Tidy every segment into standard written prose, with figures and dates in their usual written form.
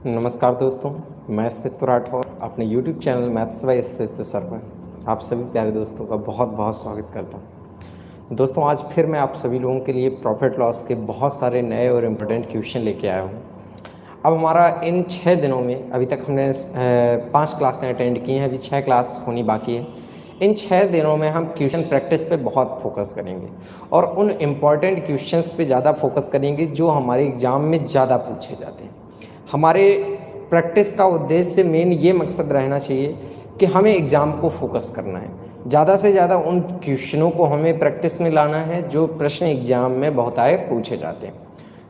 नमस्कार दोस्तों, मैं अस्तित्व राठौर अपने YouTube चैनल मैथ्स बाय अस्तित्व सर पर आप सभी प्यारे दोस्तों का बहुत बहुत स्वागत करता हूं। दोस्तों, आज फिर मैं आप सभी लोगों के लिए प्रॉफिट लॉस के बहुत सारे नए और इम्पोर्टेंट क्वेश्चन लेके आया हूं। अब हमारा इन 6 दिनों में अभी तक हमने 5 क्लासें अटेंड की हैं, अभी 6 क्लास होनी बाकी है। इन 6 दिनों में हम क्वेश्चन प्रैक्टिस पे बहुत फोकस करेंगे और उन इम्पॉर्टेंट क्वेश्चंस पे ज़्यादा फोकस करेंगे जो हमारे एग्ज़ाम में ज़्यादा पूछे जाते हैं। हमारे प्रैक्टिस का उद्देश्य मेन ये मकसद रहना चाहिए कि हमें एग्ज़ाम को फोकस करना है, ज़्यादा से ज़्यादा उन क्वेश्चनों को हमें प्रैक्टिस में लाना है जो प्रश्न एग्ज़ाम में बहुत आए पूछे जाते हैं।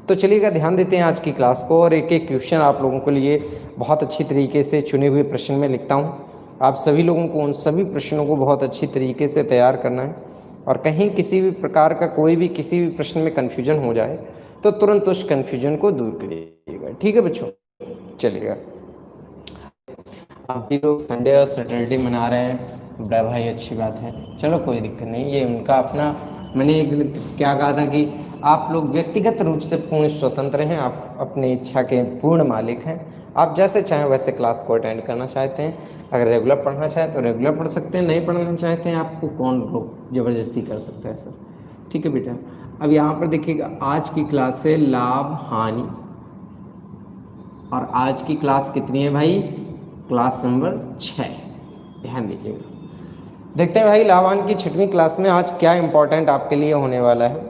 तो चलिएगा, ध्यान देते हैं आज की क्लास को और एक एक क्वेश्चन आप लोगों के लिए बहुत अच्छी तरीके से चुने हुए प्रश्न में लिखता हूँ। आप सभी लोगों को उन सभी प्रश्नों को बहुत अच्छी तरीके से तैयार करना है और कहीं किसी भी प्रकार का कोई भी किसी भी प्रश्न में कन्फ्यूजन हो जाए तो तुरंत उस कन्फ्यूजन को दूर करिएगा। ठीक है बच्चों, चलिएगा। आप भी लोग संडे और सैटरडे मना रहे हैं, बड़ा भाई अच्छी बात है, चलो कोई दिक्कत नहीं, ये उनका अपना। मैंने एक क्या कहा था कि आप लोग व्यक्तिगत रूप से पूर्ण स्वतंत्र हैं, आप अपनी इच्छा के पूर्ण मालिक हैं। आप जैसे चाहें वैसे क्लास को अटेंड करना चाहते हैं, अगर रेगुलर पढ़ना चाहें तो रेगुलर पढ़ सकते हैं, नहीं पढ़ना चाहते हैं आपको कौन रोक ज़बरदस्ती कर सकता है सर। ठीक है बेटा, अब यहाँ पर देखिएगा, आज की क्लास है लाभ हानि और आज की क्लास कितनी है भाई? Class number 6। ध्यान दीजिएगा, देखते हैं भाई लाभान की 6वीं क्लास में आज क्या इंपॉर्टेंट आपके लिए होने वाला है।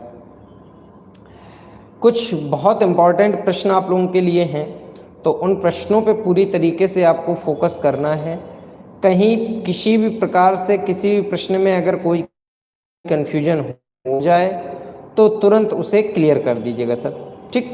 कुछ बहुत इंपॉर्टेंट प्रश्न आप लोगों के लिए हैं, तो उन प्रश्नों पे पूरी तरीके से आपको फोकस करना है। कहीं किसी भी प्रकार से किसी भी प्रश्न में अगर कोई कन्फ्यूजन हो जाए तो तुरंत उसे क्लियर कर दीजिएगा सर। ठीक,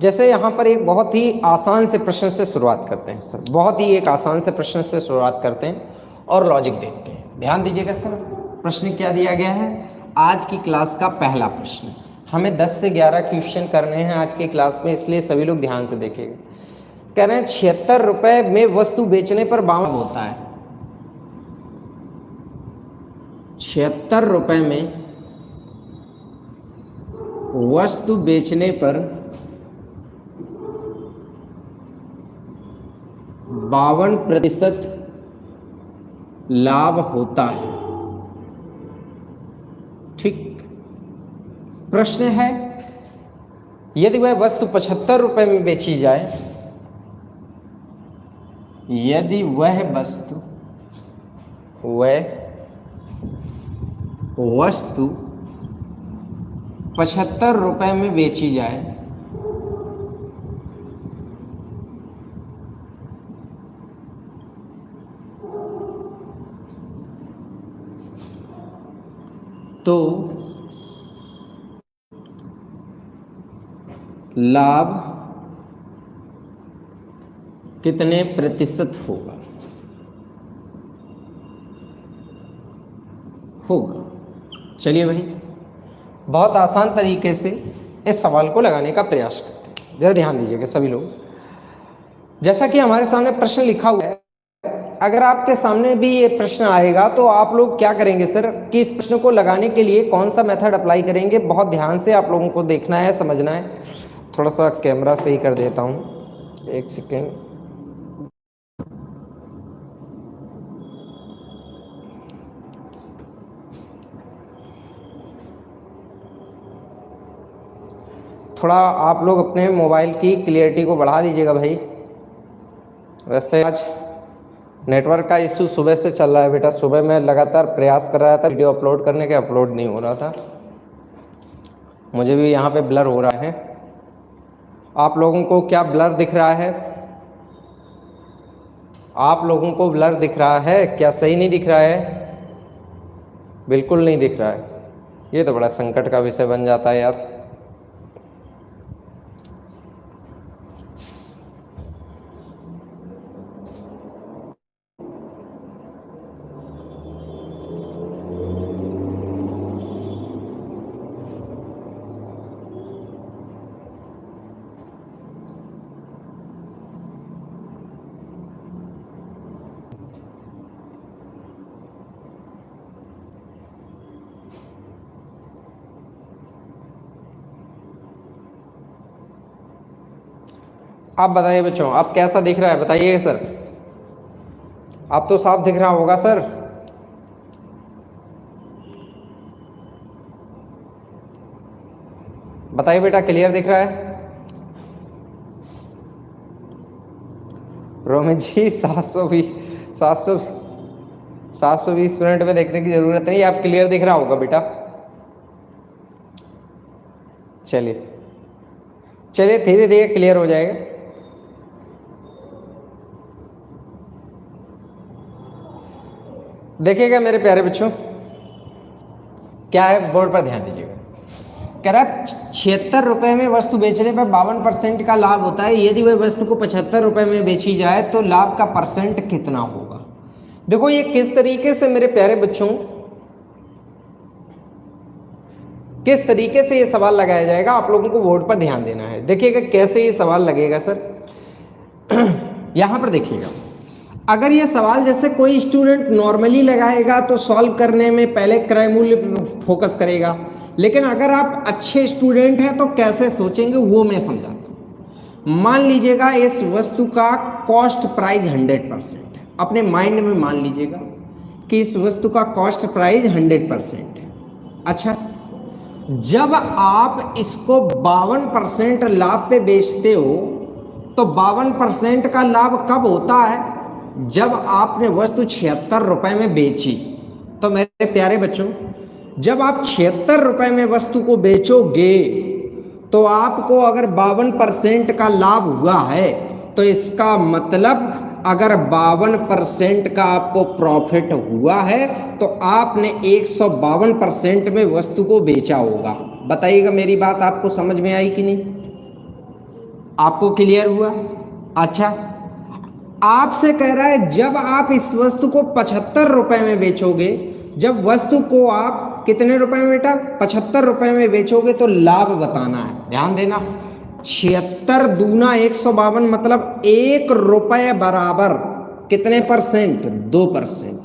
जैसे यहाँ पर एक बहुत ही आसान से प्रश्न से शुरुआत करते हैं सर, बहुत ही एक आसान से प्रश्न से शुरुआत करते हैं और लॉजिक देखते हैं। ध्यान दीजिएगा सर, प्रश्न क्या दिया गया है? आज की क्लास का पहला प्रश्न, हमें 10 से 11 क्वेश्चन करने हैं आज की क्लास में, इसलिए सभी लोग ध्यान से देखेंगे। कह रहे हैं 76 रुपए में वस्तु बेचने पर 52 होता है। 76 रुपए में वस्तु बेचने पर 52% लाभ होता है। ठीक, प्रश्न है यदि वह वस्तु 75 रुपए में बेची जाए, यदि वह वस्तु 75 रुपए में बेची जाए तो लाभ कितने प्रतिशत होगा? चलिए भाई, बहुत आसान तरीके से इस सवाल को लगाने का प्रयास करते हैं। जरा ध्यान दीजिएगा सभी लोग, जैसा कि हमारे सामने प्रश्न लिखा हुआ है, अगर आपके सामने भी ये प्रश्न आएगा तो आप लोग क्या करेंगे सर कि इस प्रश्न को लगाने के लिए कौन सा मेथड अप्लाई करेंगे? बहुत ध्यान से आप लोगों को देखना है, समझना है। थोड़ा सा कैमरा सही कर देता हूँ, एक सेकेंड। थोड़ा आप लोग अपने मोबाइल की क्लियरिटी को बढ़ा लीजिएगा भाई। वैसे आज नेटवर्क का इशू सुबह से चल रहा है बेटा, सुबह मैं लगातार प्रयास कर रहा था वीडियो अपलोड करने के, अपलोड नहीं हो रहा था। मुझे भी यहाँ पे ब्लर हो रहा है। आप लोगों को क्या ब्लर दिख रहा है? आप लोगों को ब्लर दिख रहा है क्या? सही नहीं दिख रहा है? बिल्कुल नहीं दिख रहा है। ये तो बड़ा संकट का विषय बन जाता है यार। आप बताइए बच्चों, आप कैसा दिख रहा है बताइए सर। आप तो साफ दिख रहा होगा सर। बताइए बेटा, क्लियर दिख रहा है? रोमित जी 720 मिनट में देखने की जरूरत नहीं, आप क्लियर दिख रहा होगा बेटा। चलिए चलिए, धीरे धीरे क्लियर हो जाएगा। देखिएगा मेरे प्यारे बच्चों, क्या है बोर्ड पर ध्यान दीजिएगा। कह रहा है 76 रुपये में वस्तु बेचने पर 52% का लाभ होता है। यदि वह वस्तु को 75 रुपये में बेची जाए तो लाभ का परसेंट कितना होगा। देखो ये किस तरीके से मेरे प्यारे बच्चों, किस तरीके से ये सवाल लगाया जाएगा, आप लोगों को बोर्ड पर ध्यान देना है। देखिएगा कैसे ये सवाल लगेगा सर। यहां पर देखिएगा, अगर ये सवाल जैसे कोई स्टूडेंट नॉर्मली लगाएगा तो सॉल्व करने में पहले क्रय मूल्य फोकस करेगा, लेकिन अगर आप अच्छे स्टूडेंट हैं तो कैसे सोचेंगे वो मैं समझाता हूं। मान लीजिएगा इस वस्तु का कॉस्ट प्राइस 100% है। अपने माइंड में मान लीजिएगा कि इस वस्तु का कॉस्ट प्राइस 100% है। अच्छा, जब आप इसको 52% लाभ पे बेचते हो तो 52% का लाभ कब होता है? जब आपने वस्तु 76 रुपए में बेची। तो मेरे प्यारे बच्चों, जब आप 76 रुपए में वस्तु को बेचोगे तो आपको अगर 52% का लाभ हुआ है तो इसका मतलब अगर 52% का आपको प्रॉफिट हुआ है तो आपने 152% में वस्तु को बेचा होगा। बताइएगा मेरी बात आपको समझ में आई कि नहीं? आपको क्लियर हुआ? अच्छा, आपसे कह रहा है जब आप इस वस्तु को 75 रुपए में बेचोगे, जब वस्तु को आप कितने रुपए में बेटा 75 रुपए में बेचोगे तो लाभ बताना है। ध्यान देना, 76 दूना 152 मतलब 1 रुपए बराबर कितने परसेंट? 2%।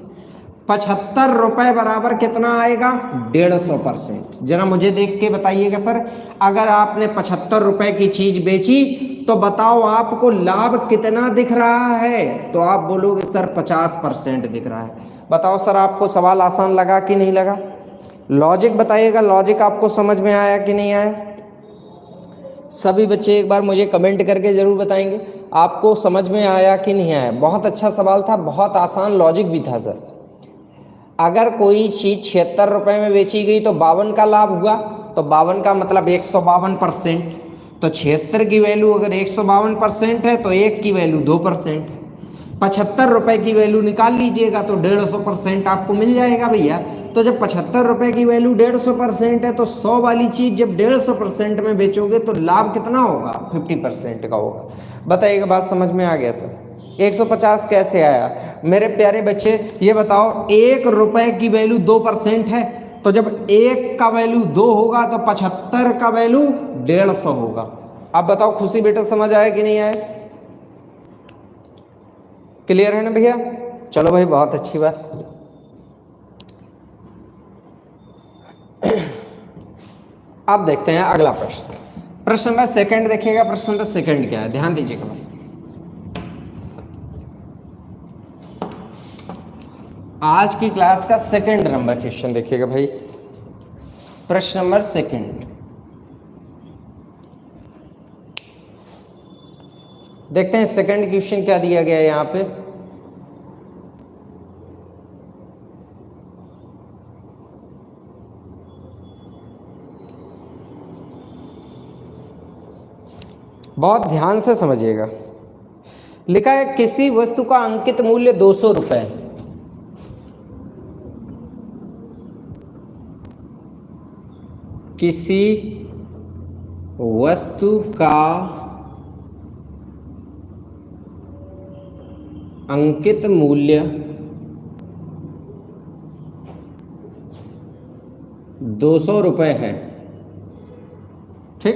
75 रुपए बराबर कितना आएगा? 150%। जरा मुझे देख के बताइएगा सर, अगर आपने 75 रुपए की चीज बेची तो बताओ आपको लाभ कितना दिख रहा है? तो आप बोलोगे सर 50% दिख रहा है। बताओ सर, आपको सवाल आसान लगा कि नहीं लगा? लॉजिक बताइएगा, लॉजिक आपको समझ में आया कि नहीं आया? सभी बच्चे एक बार मुझे कमेंट करके जरूर बताएंगे आपको समझ में आया कि नहीं आया। बहुत अच्छा सवाल था, बहुत आसान लॉजिक भी था सर। अगर कोई चीज 76 रुपए में बेची गई तो 52 का लाभ हुआ, तो 52 का मतलब 152%। तो 76 की वैल्यू अगर 152% है तो 1 की वैल्यू 2%। 75 रुपए की वैल्यू निकाल लीजिएगा तो 150% आपको मिल जाएगा भैया। तो जब 75 रुपए की वैल्यू 150% है तो 100 वाली चीज जब 150% में बेचोगे तो लाभ कितना होगा? 50% का होगा। बताइएगा, बात समझ में आ गया सर? 150 कैसे आया मेरे प्यारे बच्चे? ये बताओ, 1 रुपए की वैल्यू 2% है, तो जब 1 का वैल्यू 2 होगा तो 75 का वैल्यू 150 होगा। अब बताओ खुशी बेटा, समझ आया कि नहीं आया? क्लियर है ना भैया? चलो भाई, बहुत अच्छी बात। अब देखते हैं अगला प्रश्न। प्रश्न नंबर 2 देखिएगा। प्रश्न नंबर 2 क्या है, ध्यान दीजिएगा भाई। आज की क्लास का 2 नंबर क्वेश्चन देखिएगा भाई। प्रश्न नंबर 2 देखते हैं। 2 क्वेश्चन क्या दिया गया है यहाँ पे। बहुत ध्यान से समझिएगा। लिखा है किसी वस्तु का अंकित मूल्य 200 रुपए है। किसी वस्तु का अंकित मूल्य 200 रुपए है। ठीक,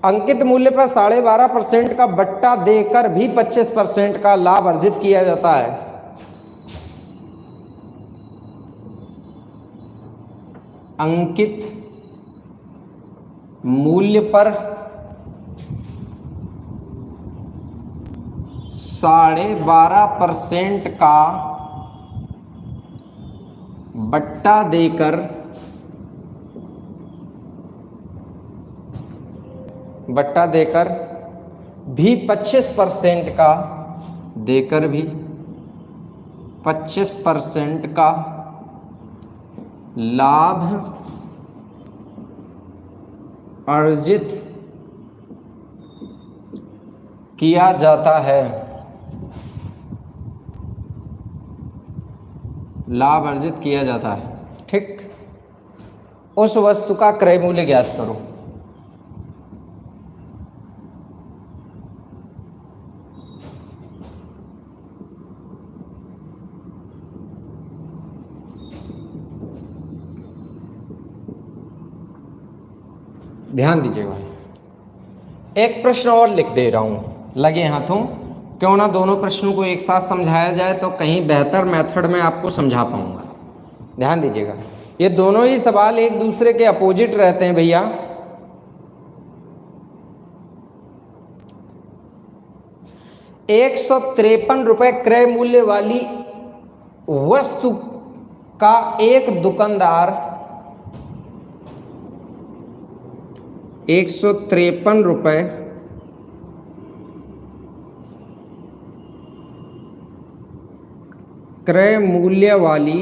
अंकित मूल्य पर 12.5% का बट्टा देकर भी 25% का लाभ अर्जित किया जाता है। अंकित मूल्य पर 12.5% का बट्टा देकर भी 25% का देकर भी 25% का लाभ अर्जित किया जाता है। लाभ अर्जित किया जाता है, ठीक। उस वस्तु का क्रय मूल्य ज्ञात करो। ध्यान दीजिएगा, एक प्रश्न और लिख दे रहा हूं, लगे हाथों। क्यों ना दोनों प्रश्नों को एक साथ समझाया जाए तो कहीं बेहतर मेथड में आपको समझा पाऊंगा। ध्यान दीजिएगा, ये दोनों ही सवाल एक दूसरे के अपोजिट रहते हैं भैया। ₹153 क्रय मूल्य वाली वस्तु का एक दुकानदार ₹153 क्रय मूल्य वाली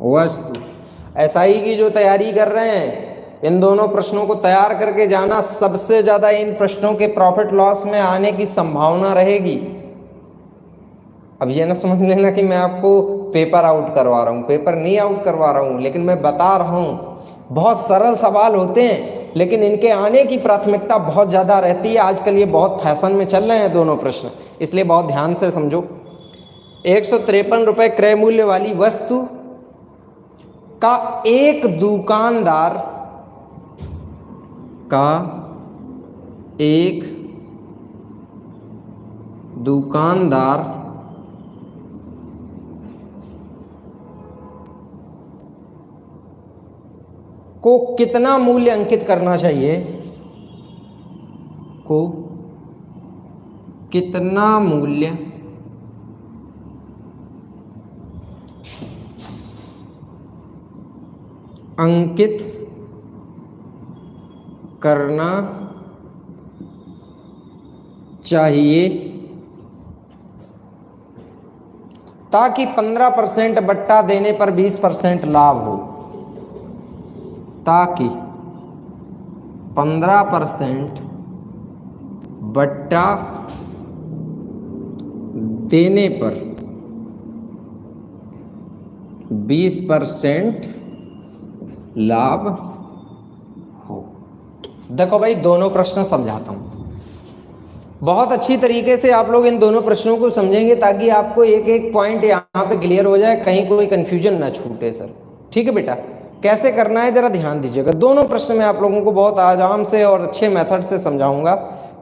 वस्तु, एसआई की जो तैयारी कर रहे हैं, इन दोनों प्रश्नों को तैयार करके जाना। सबसे ज्यादा इन प्रश्नों के प्रॉफिट लॉस में आने की संभावना रहेगी। अब ये ना समझ लेना कि मैं आपको पेपर आउट करवा रहा हूँ, पेपर नहीं आउट करवा रहा हूँ, लेकिन मैं बता रहा हूँ बहुत सरल सवाल होते हैं, लेकिन इनके आने की प्राथमिकता बहुत ज़्यादा रहती है। आजकल ये बहुत फैशन में चल रहे हैं दोनों प्रश्न, इसलिए बहुत ध्यान से समझो। ₹153 क्रय मूल्य वाली वस्तु का एक दुकानदार को कितना मूल्य अंकित करना चाहिए? को कितना मूल्य अंकित करना चाहिए ताकि 15% बट्टा देने पर 20% लाभ हो। ताकि 15% बट्टा देने पर 20% लाभ हो। देखो भाई, दोनों प्रश्न समझाता हूं, बहुत अच्छी तरीके से आप लोग इन दोनों प्रश्नों को समझेंगे ताकि आपको एक एक पॉइंट यहाँ पे क्लियर हो जाए, कहीं कोई कंफ्यूजन ना छूटे सर। ठीक है बेटा, कैसे करना है जरा ध्यान दीजिएगा। दोनों प्रश्न मैं आप लोगों को बहुत आराम से और अच्छे मेथड से समझाऊंगा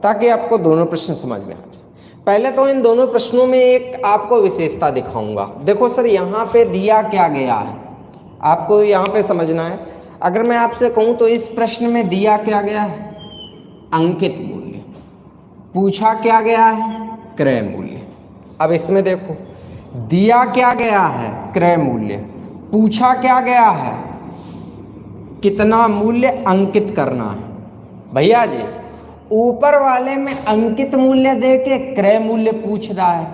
ताकि आपको दोनों प्रश्न समझ में आ जाए। पहले तो इन दोनों प्रश्नों में एक आपको विशेषता दिखाऊंगा। देखो सर, यहाँ पे दिया क्या गया है, आपको यहाँ पे समझना है। अगर मैं आपसे कहूँ तो इस प्रश्न में दिया क्या गया है? अंकित मूल्य। पूछा क्या गया है? क्रय मूल्य। अब इसमें देखो, दिया क्या गया है? क्रय मूल्य। पूछा क्या गया है? कितना मूल्य अंकित करना है। भैया जी, ऊपर वाले में अंकित मूल्य दे के क्रय मूल्य पूछ रहा है,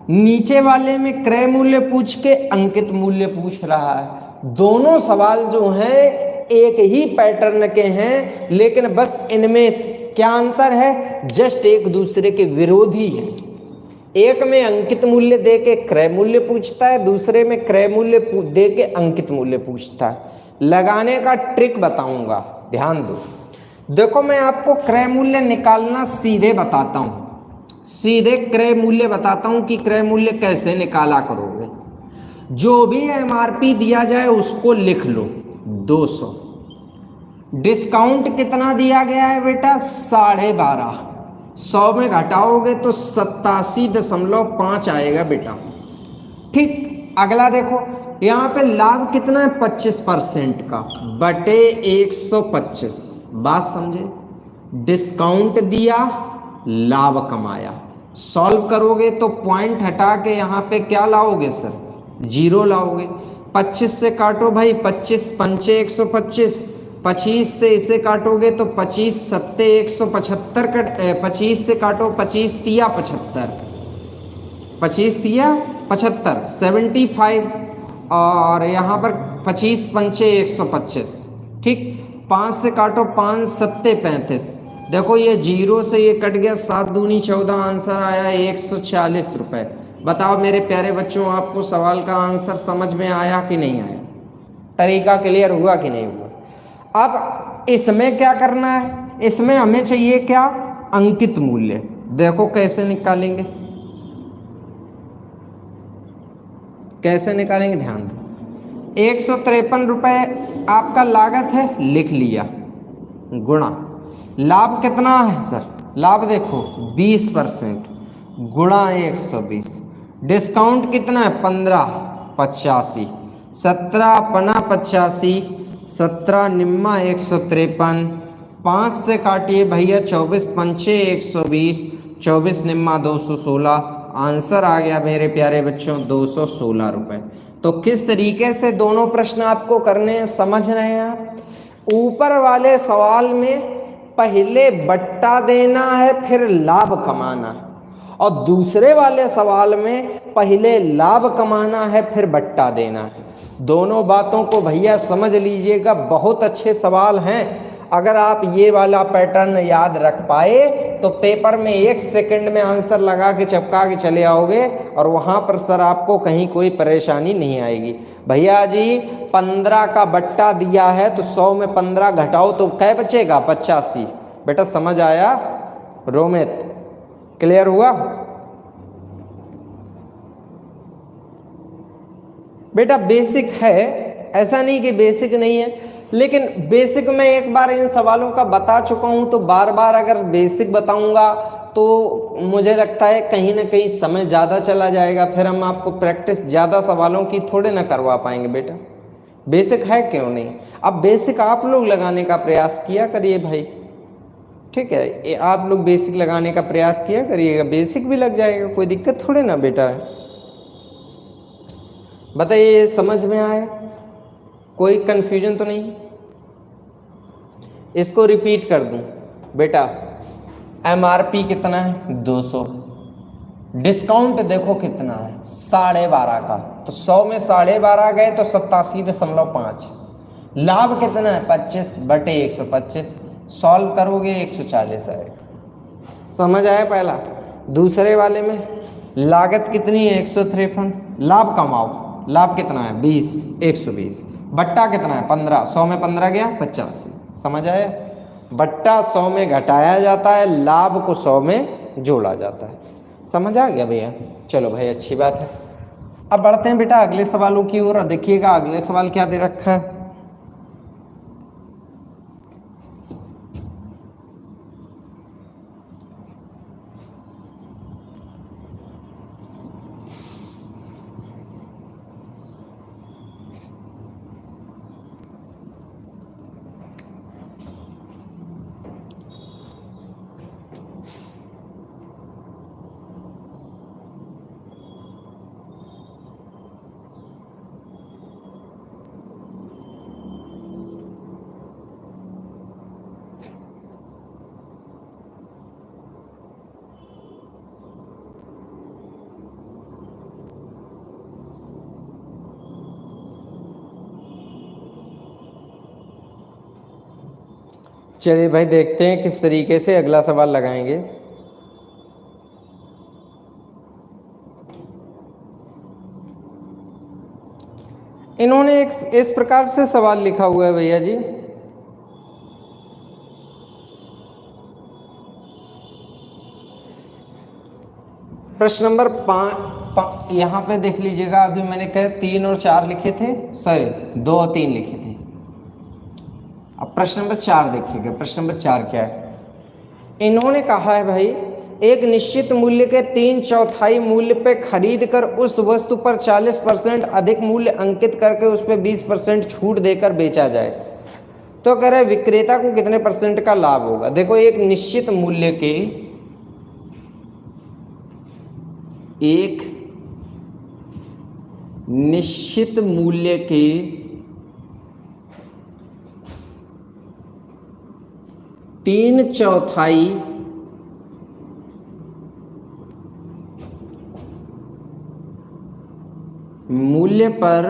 नीचे वाले में क्रय मूल्य पूछ के अंकित मूल्य पूछ रहा है। दोनों सवाल जो हैं एक ही पैटर्न के हैं, लेकिन बस इनमें क्या अंतर है? जस्ट एक दूसरे के विरोधी है। एक में अंकित मूल्य दे के क्रय मूल्य पूछता है, दूसरे में क्रय मूल्य दे के अंकित मूल्य पूछता है। लगाने का ट्रिक बताऊंगा, ध्यान दो। देखो, मैं आपको क्रय मूल्य निकालना सीधे बताता हूं, सीधे क्रय मूल्य बताता हूं कि क्रय मूल्य कैसे निकाला करोगे। जो भी एमआरपी दिया जाए उसको लिख लो 200। डिस्काउंट कितना दिया गया है बेटा? 12.5। 100 में घटाओगे तो 87.5 आएगा बेटा। ठीक, अगला देखो, यहाँ पे लाभ कितना है? 25% का बटे 125। बात समझे? डिस्काउंट दिया, लाभ कमाया। सॉल्व करोगे तो पॉइंट हटा के यहाँ पे क्या लाओगे सर, 0 लाओगे। 25 से काटो भाई, 25 पंचे 125, 25 से इसे काटोगे तो 25 सत्ते 175 कट 25 से काटो, 25 तिया 75, 25 तिया 75 75, और यहाँ पर 25 पंचे 125, ठीक। 5 से काटो, 5 सत्ते 35, देखो ये 0 से ये कट गया, 7 दूनी 14, आंसर आया 140 रुपये। बताओ मेरे प्यारे बच्चों, आपको सवाल का आंसर समझ में आया कि नहीं आया, तरीका क्लियर हुआ कि नहीं हुआ। अब इसमें क्या करना है, इसमें हमें चाहिए क्या, अंकित मूल्य। देखो कैसे निकालेंगे, कैसे निकालेंगे, ध्यान दो। 153 रुपये आपका लागत है, लिख लिया, गुणा लाभ कितना है सर, लाभ देखो 20% गुणा 120, डिस्काउंट कितना है 15, 85, 17 पना 85, 17 निम्मा 153, 5 से काटिए भैया 24 पंचे 120, 24 निम्मा 216, आंसर आ गया मेरे प्यारे बच्चों 216 रुपये। तो किस तरीके से दोनों प्रश्न आपको करने हैं, समझ रहे हैं आप। ऊपर वाले सवाल में पहले बट्टा देना है, फिर लाभ कमाना है, और दूसरे वाले सवाल में पहले लाभ कमाना है, फिर बट्टा देना है। दोनों बातों को भैया समझ लीजिएगा, बहुत अच्छे सवाल हैं। अगर आप ये वाला पैटर्न याद रख पाए तो पेपर में 1 सेकंड में आंसर लगा के चिपका के चले आओगे, और वहाँ पर सर आपको कहीं कोई परेशानी नहीं आएगी। भैया जी 15 का बट्टा दिया है तो 100 में 15 घटाओ तो क्या बचेगा, 85। बेटा समझ आया रोमित, क्लियर हुआ बेटा। बेसिक है, ऐसा नहीं कि बेसिक नहीं है, लेकिन बेसिक में एक बार इन सवालों का बता चुका हूं, तो बार बार अगर बेसिक बताऊंगा तो मुझे लगता है कहीं ना कहीं समय ज़्यादा चला जाएगा, फिर हम आपको प्रैक्टिस ज़्यादा सवालों की थोड़े ना करवा पाएंगे बेटा। बेसिक है क्यों नहीं, अब बेसिक आप लोग लगाने का प्रयास किया करिए भाई, ठीक है, ये आप लोग बेसिक लगाने का प्रयास किया करिएगा, बेसिक भी लग जाएगा, कोई दिक्कत थोड़े ना बेटा है। बताइए समझ में आया, कोई कंफ्यूजन तो नहीं। इसको रिपीट कर दूं बेटा, एमआरपी कितना है 200, डिस्काउंट देखो कितना है 12.5 का, तो 100 में 12.5 गए तो 87.5, लाभ कितना है 25/125, सॉल्व करोगे 140 आएगा। समझ आया पहला। दूसरे वाले में लागत कितनी है 153, लाभ कमाओ, लाभ कितना है 20, 120, बट्टा कितना है 15, 100 में 15 गया 85, समझ आया। बट्टा 100 में घटाया जाता है, लाभ को 100 में जोड़ा जाता है, समझ आ गया भैया। चलो भाई अच्छी बात है, अब बढ़ते हैं बेटा अगले सवालों की ओर। देखिएगा अगले सवाल क्या दे रखा है। चलिए भाई देखते हैं किस तरीके से अगला सवाल लगाएंगे। इन्होंने एक इस प्रकार से सवाल लिखा हुआ है भैया जी, प्रश्न नंबर 5 यहाँ पे देख लीजिएगा। अभी मैंने कहा 3 और 4 लिखे थे, सॉरी 2 और 3 लिखे थे। अब प्रश्न नंबर 4 देखिएगा। प्रश्न नंबर 4 क्या है, इन्होंने कहा है भाई एक निश्चित मूल्य के 3/4 मूल्य पे खरीद कर उस वस्तु पर 40% अधिक मूल्य अंकित करके उस पर 20% छूट देकर बेचा जाए तो कह रहे हैं विक्रेता को कितने % का लाभ होगा। देखो एक निश्चित मूल्य के 3/4 मूल्य पर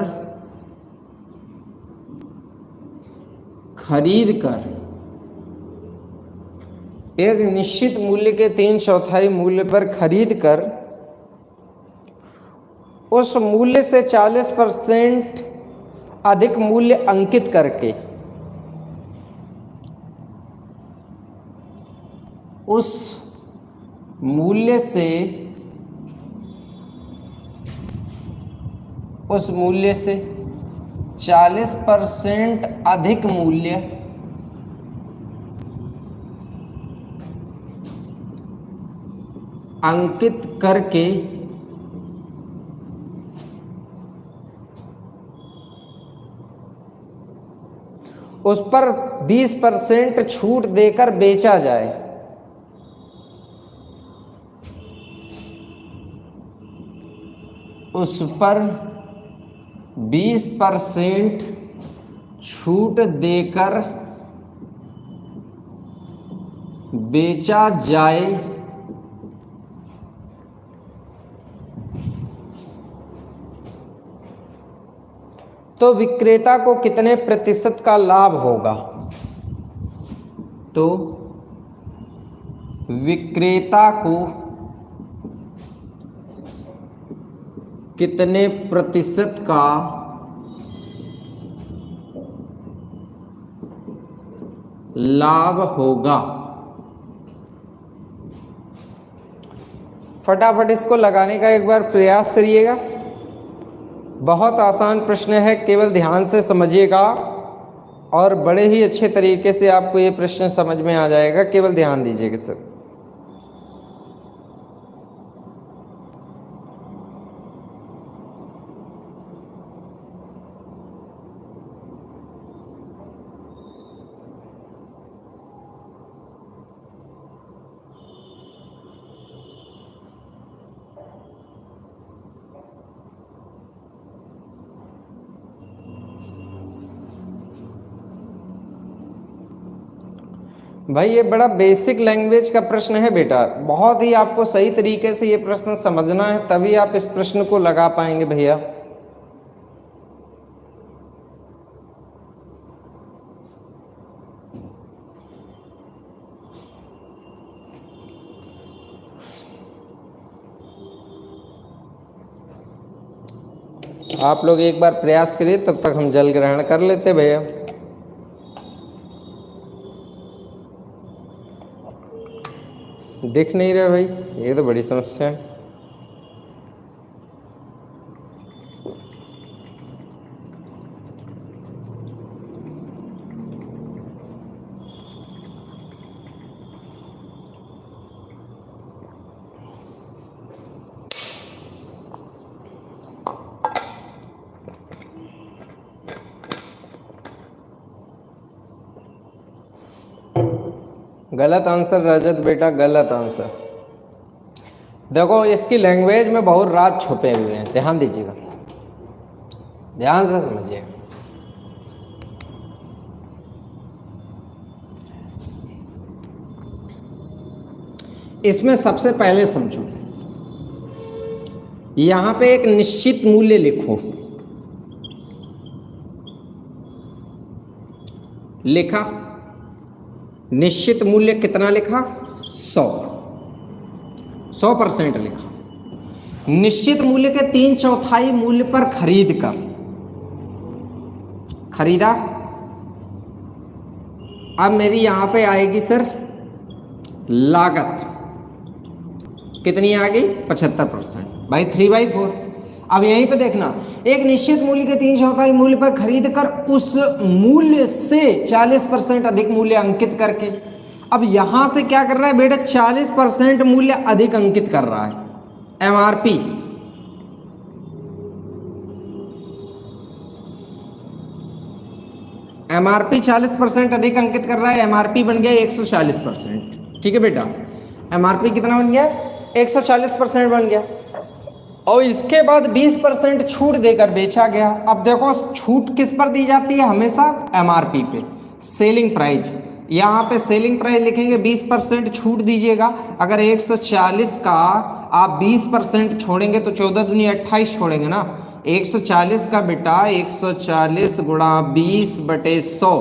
खरीद कर, एक निश्चित मूल्य के 3/4 मूल्य पर खरीद कर उस मूल्य से 40% अधिक मूल्य अंकित करके उस मूल्य से 40% अधिक मूल्य अंकित करके उस पर 20% छूट देकर बेचा जाए। उस पर 20% छूट देकर बेचा जाए तो विक्रेता को कितने प्रतिशत का लाभ होगा। तो विक्रेता को कितने प्रतिशत का लाभ होगा। फटाफट इसको लगाने का एक बार प्रयास करिएगा। बहुत आसान प्रश्न है, केवल ध्यान से समझिएगा और बड़े ही अच्छे तरीके से आपको ये प्रश्न समझ में आ जाएगा। केवल ध्यान दीजिएगा सर। भाई ये बड़ा बेसिक लैंग्वेज का प्रश्न है बेटा, बहुत ही आपको सही तरीके से ये प्रश्न समझना है, तभी आप इस प्रश्न को लगा पाएंगे भैया। आप लोग एक बार प्रयास करिए, तब तक हम जल ग्रहण कर लेते भैया। दिख नहीं रहा भाई, ये तो बड़ी समस्या है। गलत आंसर रजत बेटा, गलत आंसर। देखो इसकी लैंग्वेज में बहुत राज छुपे हुए हैं, ध्यान दीजिएगा, ध्यान से समझिएगा। इसमें सबसे पहले समझो, यहां पे एक निश्चित मूल्य लिखो, लिखा निश्चित मूल्य कितना लिखा, 100% लिखा। निश्चित मूल्य के 3/4 मूल्य पर खरीद कर, खरीदा। अब मेरी यहां पे आएगी सर लागत, कितनी आ गई, 75%, भाई 3/4। अब यहीं पे देखना, एक निश्चित मूल्य के 3/4 मूल्य पर खरीद कर उस मूल्य से 40% अधिक मूल्य अंकित करके। अब यहां से क्या कर रहा है बेटा, 40% मूल्य अधिक अंकित कर रहा है, MRP। एमआरपी 40% अधिक अंकित कर रहा है, एमआरपी बन गया 140%। ठीक है बेटा, एमआरपी कितना बन गया? 140% बन गया। और इसके बाद 20% छूट देकर बेचा गया। अब देखो छूट किस पर दी जाती है? हमेशा एमआरपी पे, सेलिंग प्राइस। यहाँ पे सेलिंग प्राइस लिखेंगे, 20% छूट दीजिएगा। अगर 140 का आप 20% छोड़ेंगे तो 14 दूनी 28 छोड़ेंगे ना। 140 का बेटा 140 गुणा 20/100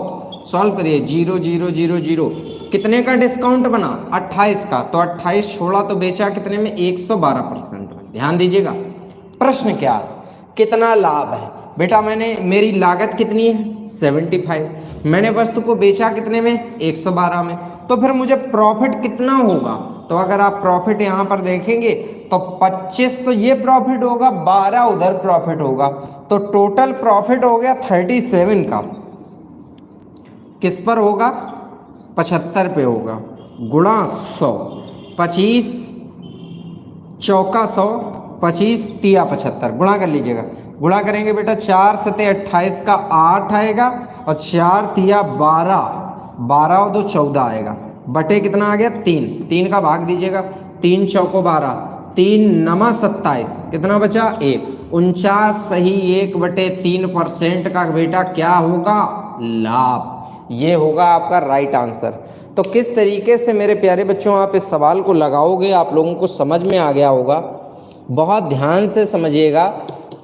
सॉल्व करिए, 0 0 0 0। कितने का डिस्काउंट बना? 28 का। तो 28 छोड़ा तो बेचा कितने में? 112%। ध्यान दीजिएगा, प्रश्न क्या, कितना लाभ है? बेटा मेरी लागत कितनी है? 75। मैंने वस्तु को बेचा कितने में? 112 में। तो फिर मुझे प्रॉफिट कितना होगा? तो अगर आप प्रॉफिट यहां पर देखेंगे तो 25 तो ये प्रॉफिट होगा, 12 उधर प्रॉफिट होगा, तो टोटल प्रॉफिट हो गया 37 का। किस पर होगा? 75 पे होगा, गुणा 100। 25 चौका 100, 25 तिया 75, गुणा कर लीजिएगा। गुणा करेंगे बेटा, 4 सते 28 का 8 आएगा, और 4 तिया 12, 12 और 2 14 आएगा, बटे कितना आ गया? 3। 3 का भाग दीजिएगा, 3 चौको 12, 3 नमा 27, कितना बचा? 1। 49 सही 1/3% का बेटा क्या होगा? लाभ। ये होगा आपका राइट आंसर। तो किस तरीके से मेरे प्यारे बच्चों आप इस सवाल को लगाओगे, आप लोगों को समझ में आ गया होगा। बहुत ध्यान से समझिएगा,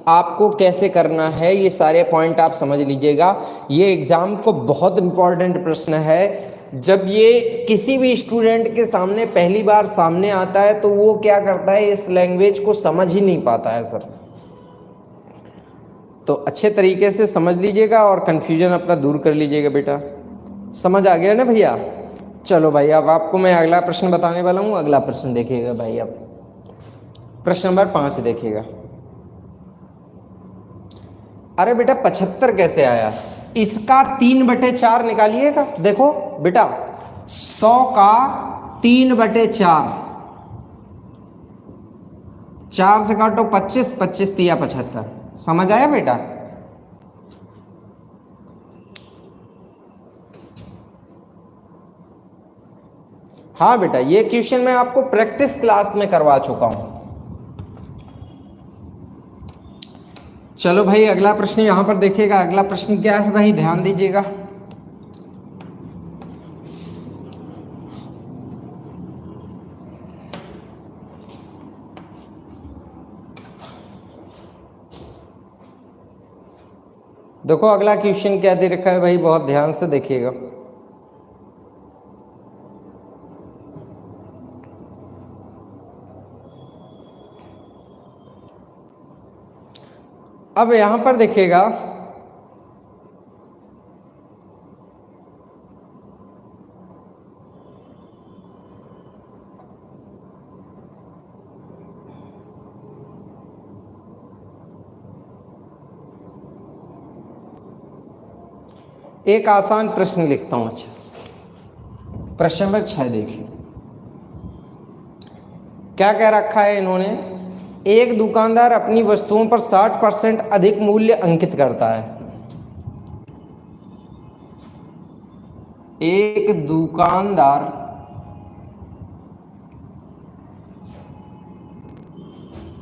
आपको कैसे करना है ये सारे पॉइंट आप समझ लीजिएगा। ये एग्जाम को बहुत इंपॉर्टेंट प्रश्न है। जब ये किसी भी स्टूडेंट के सामने पहली बार सामने आता है तो वो क्या करता है, इस लैंग्वेज को समझ ही नहीं पाता है सर। तो अच्छे तरीके से समझ लीजिएगा और कन्फ्यूजन अपना दूर कर लीजिएगा बेटा। समझ आ गया ना भैया? चलो भाई, अब आपको मैं अगला प्रश्न बताने वाला हूँ। अगला प्रश्न देखिएगा भाई, अब प्रश्न नंबर 5 देखिएगा। अरे बेटा 75 कैसे आया? इसका 3/4 निकालिएगा। देखो बेटा 100 का 3/4, 4 से काटो 25, 25 तिया 75। समझ आया बेटा? हाँ बेटा, ये क्वेश्चन मैं आपको प्रैक्टिस क्लास में करवा चुका हूं। चलो भाई, अगला प्रश्न यहां पर देखिएगा। अगला प्रश्न क्या है भाई, ध्यान दीजिएगा। देखो अगला क्वेश्चन क्या दे रखा है भाई, बहुत ध्यान से देखिएगा। अब यहां पर देखिएगा, एक आसान प्रश्न लिखता हूं। अच्छा, प्रश्न नंबर 6 देखिए, क्या कह रखा है इन्होंने। एक दुकानदार अपनी वस्तुओं पर 60% अधिक मूल्य अंकित करता है। एक दुकानदार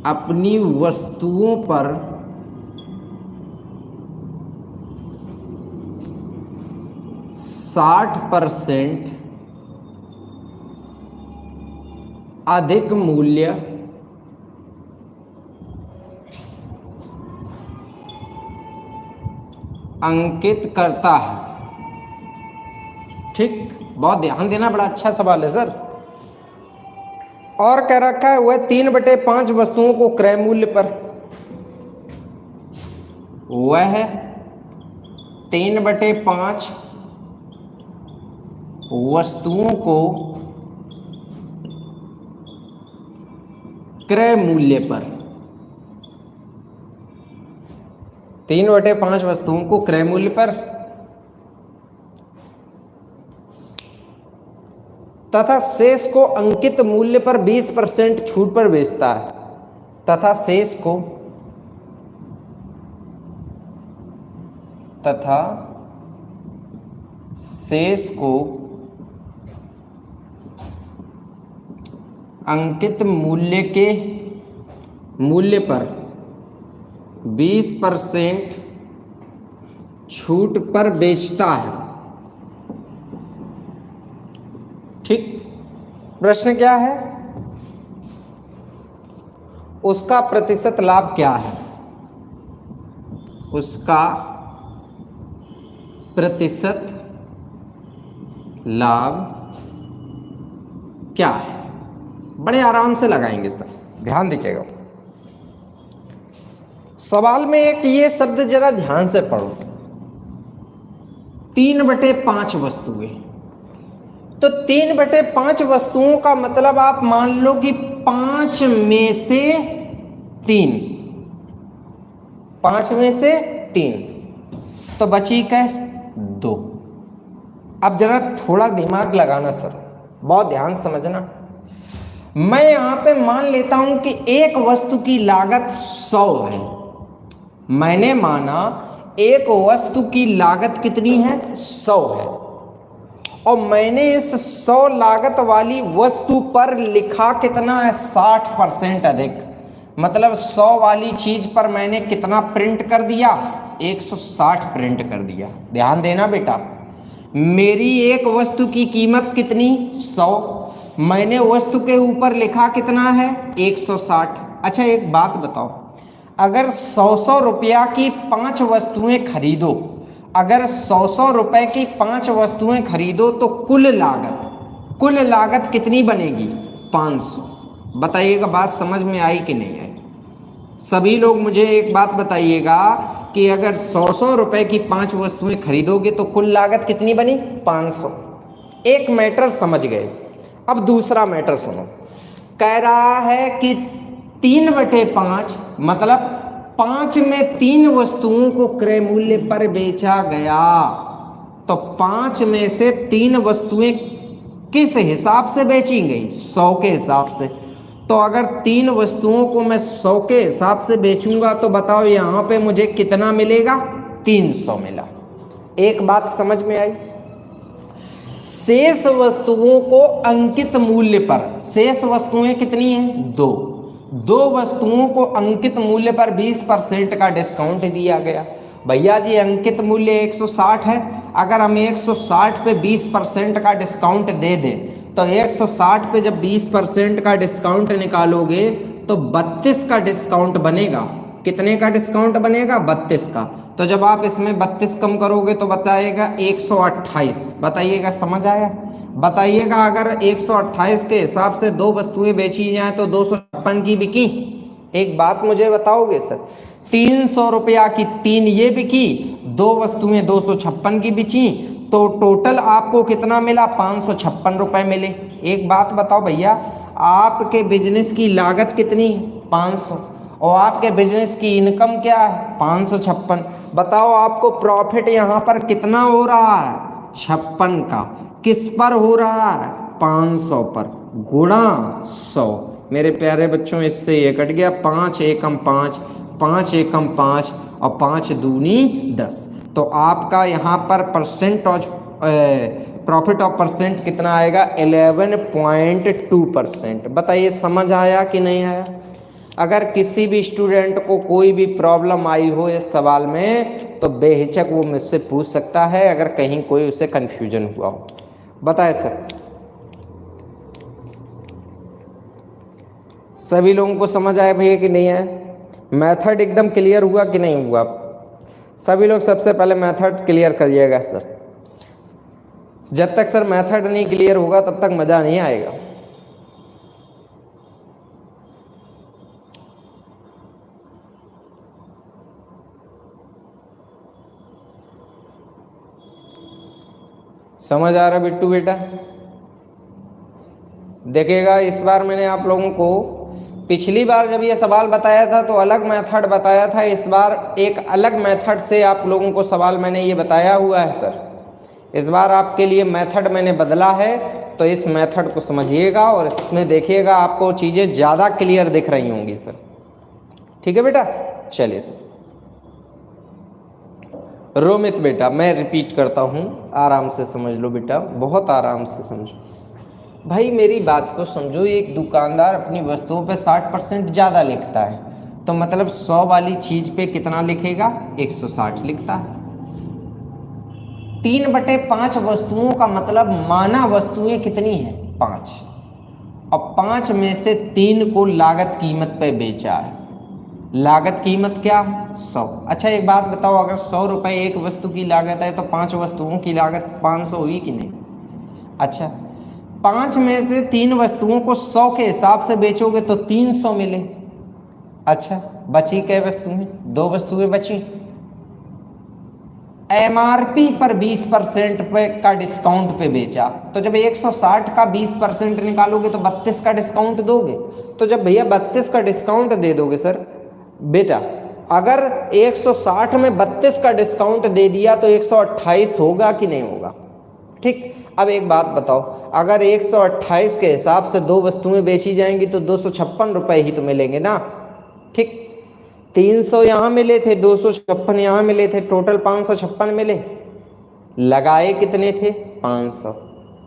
अपनी वस्तुओं पर 60% अधिक मूल्य अंकित करता है। ठीक, बहुत ध्यान देना, बड़ा अच्छा सवाल है सर। और कह रखा है वह 3/5 वस्तुओं को क्रय मूल्य पर, वह 3/5 वस्तुओं को क्रय मूल्य पर, 3/5 वस्तुओं को क्रय मूल्य पर तथा शेष को अंकित मूल्य पर 20% छूट पर बेचता है, तथा शेष शेष को अंकित मूल्य पर 20% छूट पर बेचता है। ठीक, प्रश्न क्या है? उसका प्रतिशत लाभ क्या है? उसका प्रतिशत लाभ क्या है? बड़े आराम से लगाएंगे सर, ध्यान दीजिएगा। सवाल में एक ये शब्द जरा ध्यान से पढ़ो, 3/5 वस्तुएं। तो 3/5 वस्तुओं का मतलब आप मान लो कि 5 में से 3, 5 में से 3, तो बची क्या? 2। अब जरा थोड़ा दिमाग लगाना सर, बहुत ध्यान समझना। मैं यहां पे मान लेता हूं कि एक वस्तु की लागत 100 है। मैंने माना एक वस्तु की लागत कितनी है? 100 है। और मैंने इस 100 लागत वाली वस्तु पर लिखा कितना है? 60% अधिक। मतलब 100 वाली चीज पर मैंने कितना प्रिंट कर दिया? 160 प्रिंट कर दिया। ध्यान देना बेटा, मेरी एक वस्तु की कीमत कितनी? 100। मैंने वस्तु के ऊपर लिखा कितना है? 160। अच्छा एक बात बताओ, अगर 100 रुपया की 5 वस्तुएं खरीदो, अगर 100 रुपए की 5 वस्तुएं खरीदो तो कुल लागत कितनी बनेगी? 500। बताइएगा, बात समझ में आई कि नहीं आई? सभी लोग मुझे एक बात बताइएगा कि अगर 100 रुपए की 5 वस्तुएं खरीदोगे तो कुल लागत कितनी बनी? 500। एक मैटर समझ गए। अब दूसरा मैटर सुनो, कह रहा है कि 3/5 मतलब 5 में 3 वस्तुओं को क्रय मूल्य पर बेचा गया। तो 5 में से 3 वस्तुएं किस हिसाब से बेची गई? 100 के हिसाब से। तो अगर 3 वस्तुओं को मैं 100 के हिसाब से बेचूंगा तो बताओ यहां पे मुझे कितना मिलेगा? 300 मिला। एक बात समझ में आई? शेष वस्तुओं को अंकित मूल्य पर, शेष वस्तुएं कितनी हैं? 2 वस्तुओं को अंकित मूल्य पर 20% का डिस्काउंट दिया गया। भैया जी अंकित मूल्य 160 है, अगर हम 160 पे 20% का डिस्काउंट दे दें तो 160 पे जब 20% का डिस्काउंट निकालोगे तो 32 का डिस्काउंट बनेगा। कितने का डिस्काउंट बनेगा? 32 का। तो जब आप इसमें 32 कम करोगे तो बताइएगा 128। बताइएगा, समझ आया? बताइएगा, अगर 128 के हिसाब से 2 वस्तुएं बेची जाएं तो 256 की बिकी। एक बात मुझे बताओगे सर, 300 रुपया की 3 ये बिकी, 2 वस्तुएं 256 की बिची, तो टोटल आपको कितना मिला? 556 रुपए मिले। एक बात बताओ भैया, आपके बिजनेस की लागत कितनी? 500, और आपके बिजनेस की इनकम क्या है? 556। बताओ आपको प्रॉफिट यहाँ पर कितना हो रहा है? 56 का। किस पर हो रहा है? 500 पर, गुणा 100। मेरे प्यारे बच्चों, इससे ये कट गया, 5 एकम 5, 5 एकम 5 और 5 दूनी 10। तो आपका यहाँ पर प्रॉफिट ऑफ परसेंट कितना आएगा? 11.2%। बताइए समझ आया कि नहीं आया? अगर किसी भी स्टूडेंट को कोई भी प्रॉब्लम आई हो इस सवाल में तो बेहिचक वो मुझसे पूछ सकता है, अगर कहीं कोई उसे कन्फ्यूजन हुआ हो। बताए सर, सभी लोगों को समझ आया भैया कि नहीं आया? मेथड एकदम क्लियर हुआ कि नहीं हुआ? सभी लोग सबसे पहले मेथड क्लियर करिएगा सर। जब तक सर मेथड नहीं क्लियर होगा तब तक मजा नहीं आएगा। समझ आ रहा बिट्टू बेटा? देखिएगा, इस बार मैंने आप लोगों को पिछली बार जब ये सवाल बताया था तो अलग मेथड बताया था, इस बार एक अलग मेथड से आप लोगों को सवाल मैंने ये बताया हुआ है सर। इस बार आपके लिए मेथड मैंने बदला है, तो इस मेथड को समझिएगा और इसमें देखिएगा आपको चीज़ें ज़्यादा क्लियर दिख रही होंगी सर। ठीक है बेटा, चलिए सर। रोमित बेटा, मैं रिपीट करता हूँ, आराम से समझ लो बेटा, बहुत आराम से समझो भाई, मेरी बात को समझो। एक दुकानदार अपनी वस्तुओं पे 60% ज़्यादा लिखता है, तो मतलब 100 वाली चीज़ पे कितना लिखेगा? 160 लिखता है। 3/5 वस्तुओं का मतलब माना वस्तुएं कितनी है? 5। और 5 में से 3 को लागत कीमत पे बेचा है। लागत कीमत क्या? 100। अच्छा एक बात बताओ, अगर 100 रुपये एक वस्तु की लागत है तो 5 वस्तुओं की लागत 500 हुई कि नहीं? अच्छा, 5 में से 3 वस्तुओं को 100 के हिसाब से बेचोगे तो 300 मिले। अच्छा, बची कै वस्तुएं? 2 वस्तुएं बची। एमआरपी पर 20% पे का डिस्काउंट पे बेचा, तो जब 160 का 20% निकालोगे तो 32 का डिस्काउंट दोगे। तो जब भैया 32 का डिस्काउंट दे दोगे सर बेटा, अगर 160 में 32 का डिस्काउंट दे दिया तो 128 होगा कि नहीं होगा? ठीक। अब एक बात बताओ, अगर 128 के हिसाब से 2 वस्तुएं बेची जाएंगी तो 256 रुपये ही तो मिलेंगे ना। ठीक, 300 यहाँ मिले थे, 256 यहाँ मिले थे, टोटल 556 मिले। लगाए कितने थे? 500।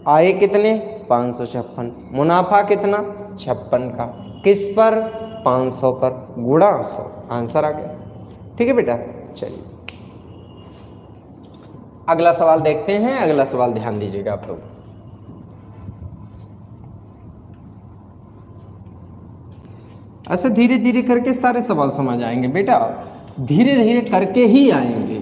आए कितने? 556। मुनाफा कितना? 56 का। किस पर? 500 पर, गुणा 100, आंसर आ गया। ठीक है बेटा, चलिए अगला सवाल देखते हैं। अगला सवाल ध्यान दीजिएगा आप लोग। ऐसे धीरे धीरे करके सारे सवाल समझ आएंगे बेटा, धीरे धीरे करके ही आएंगे।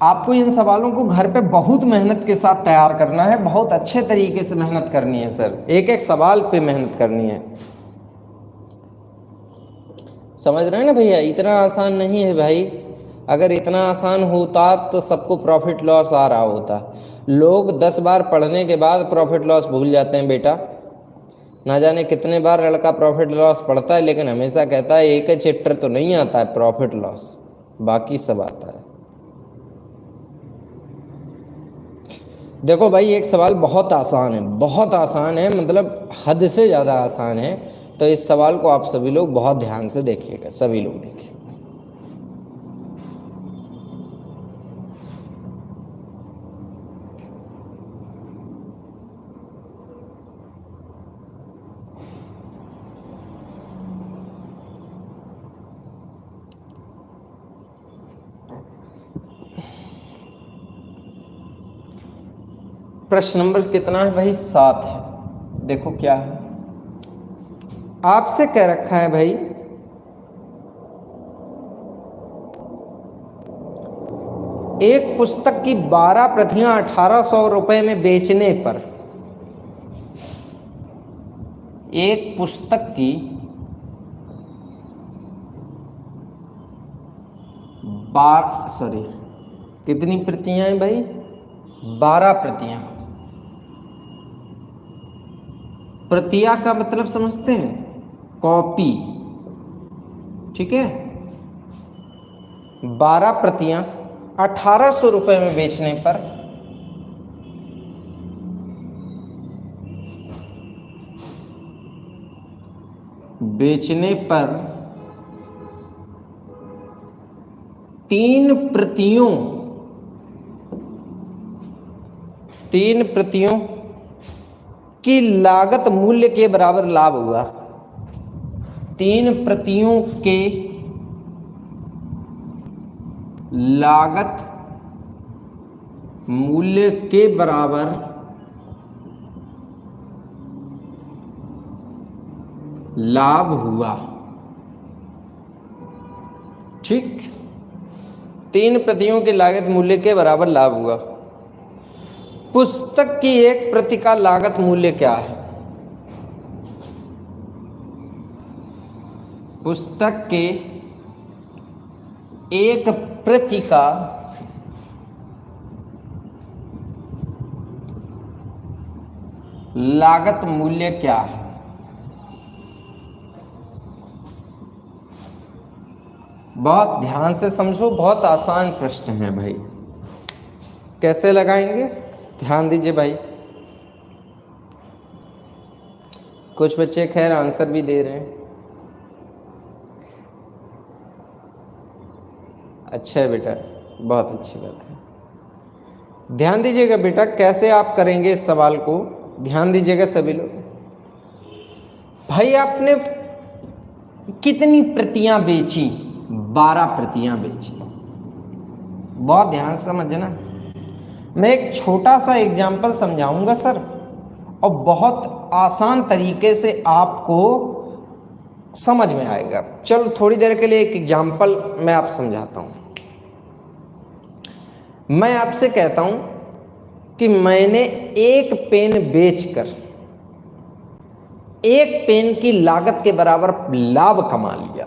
आपको इन सवालों को घर पे बहुत मेहनत के साथ तैयार करना है, बहुत अच्छे तरीके से मेहनत करनी है सर, एक एक सवाल पे मेहनत करनी है। समझ रहे हैं ना भैया? इतना आसान नहीं है भाई। अगर इतना आसान होता तो सबको प्रॉफिट लॉस आ रहा होता। लोग 10 बार पढ़ने के बाद प्रॉफिट लॉस भूल जाते हैं बेटा। ना जाने कितने बार लड़का प्रॉफिट लॉस पढ़ता है, लेकिन हमेशा कहता है एक चैप्टर तो नहीं आता है प्रॉफिट लॉस, बाकी सब आता है। देखो भाई, एक सवाल बहुत आसान है, बहुत आसान है, मतलब हद से ज़्यादा आसान है। तो इस सवाल को आप सभी लोग बहुत ध्यान से देखिएगा, सभी लोग देखिए। प्रश्न नंबर कितना है भाई? 7 है। देखो क्या है, आपसे कह रखा है भाई, एक पुस्तक की 12 प्रतियां 1800 रुपए में बेचने पर, एक पुस्तक की 12 कितनी प्रतियां हैं भाई? 12 प्रतियां। प्रतियां का मतलब समझते हैं? कॉपी। ठीक है, 12 प्रतियां 1800 रुपए में बेचने पर तीन प्रतियों की लागत मूल्य के बराबर लाभ हुआ। 3 प्रतियों के लागत मूल्य के बराबर लाभ हुआ। ठीक, 3 प्रतियों की लागत मूल्य के बराबर लाभ हुआ। पुस्तक की एक प्रति का लागत मूल्य क्या है? पुस्तक के एक प्रति का लागत मूल्य क्या है? बहुत ध्यान से समझो, बहुत आसान प्रश्न है भाई। कैसे लगाएंगे? ध्यान दीजिए भाई। कुछ बच्चे खैर आंसर भी दे रहे हैं, अच्छा है बेटा। बहुत अच्छी बात है। ध्यान दीजिएगा बेटा, कैसे आप करेंगे इस सवाल को, ध्यान दीजिएगा सभी लोग। भाई आपने कितनी प्रतियां बेची? 12 प्रतियां बेची। बहुत ध्यान से समझना। मैं एक छोटा सा एग्जाम्पल समझाऊंगा सर, और बहुत आसान तरीके से आपको समझ में आएगा। चलो थोड़ी देर के लिए एक एग्जाम्पल मैं आप समझाता हूं। मैं आपसे कहता हूं कि मैंने एक पेन बेचकर एक पेन की लागत के बराबर लाभ कमा लिया।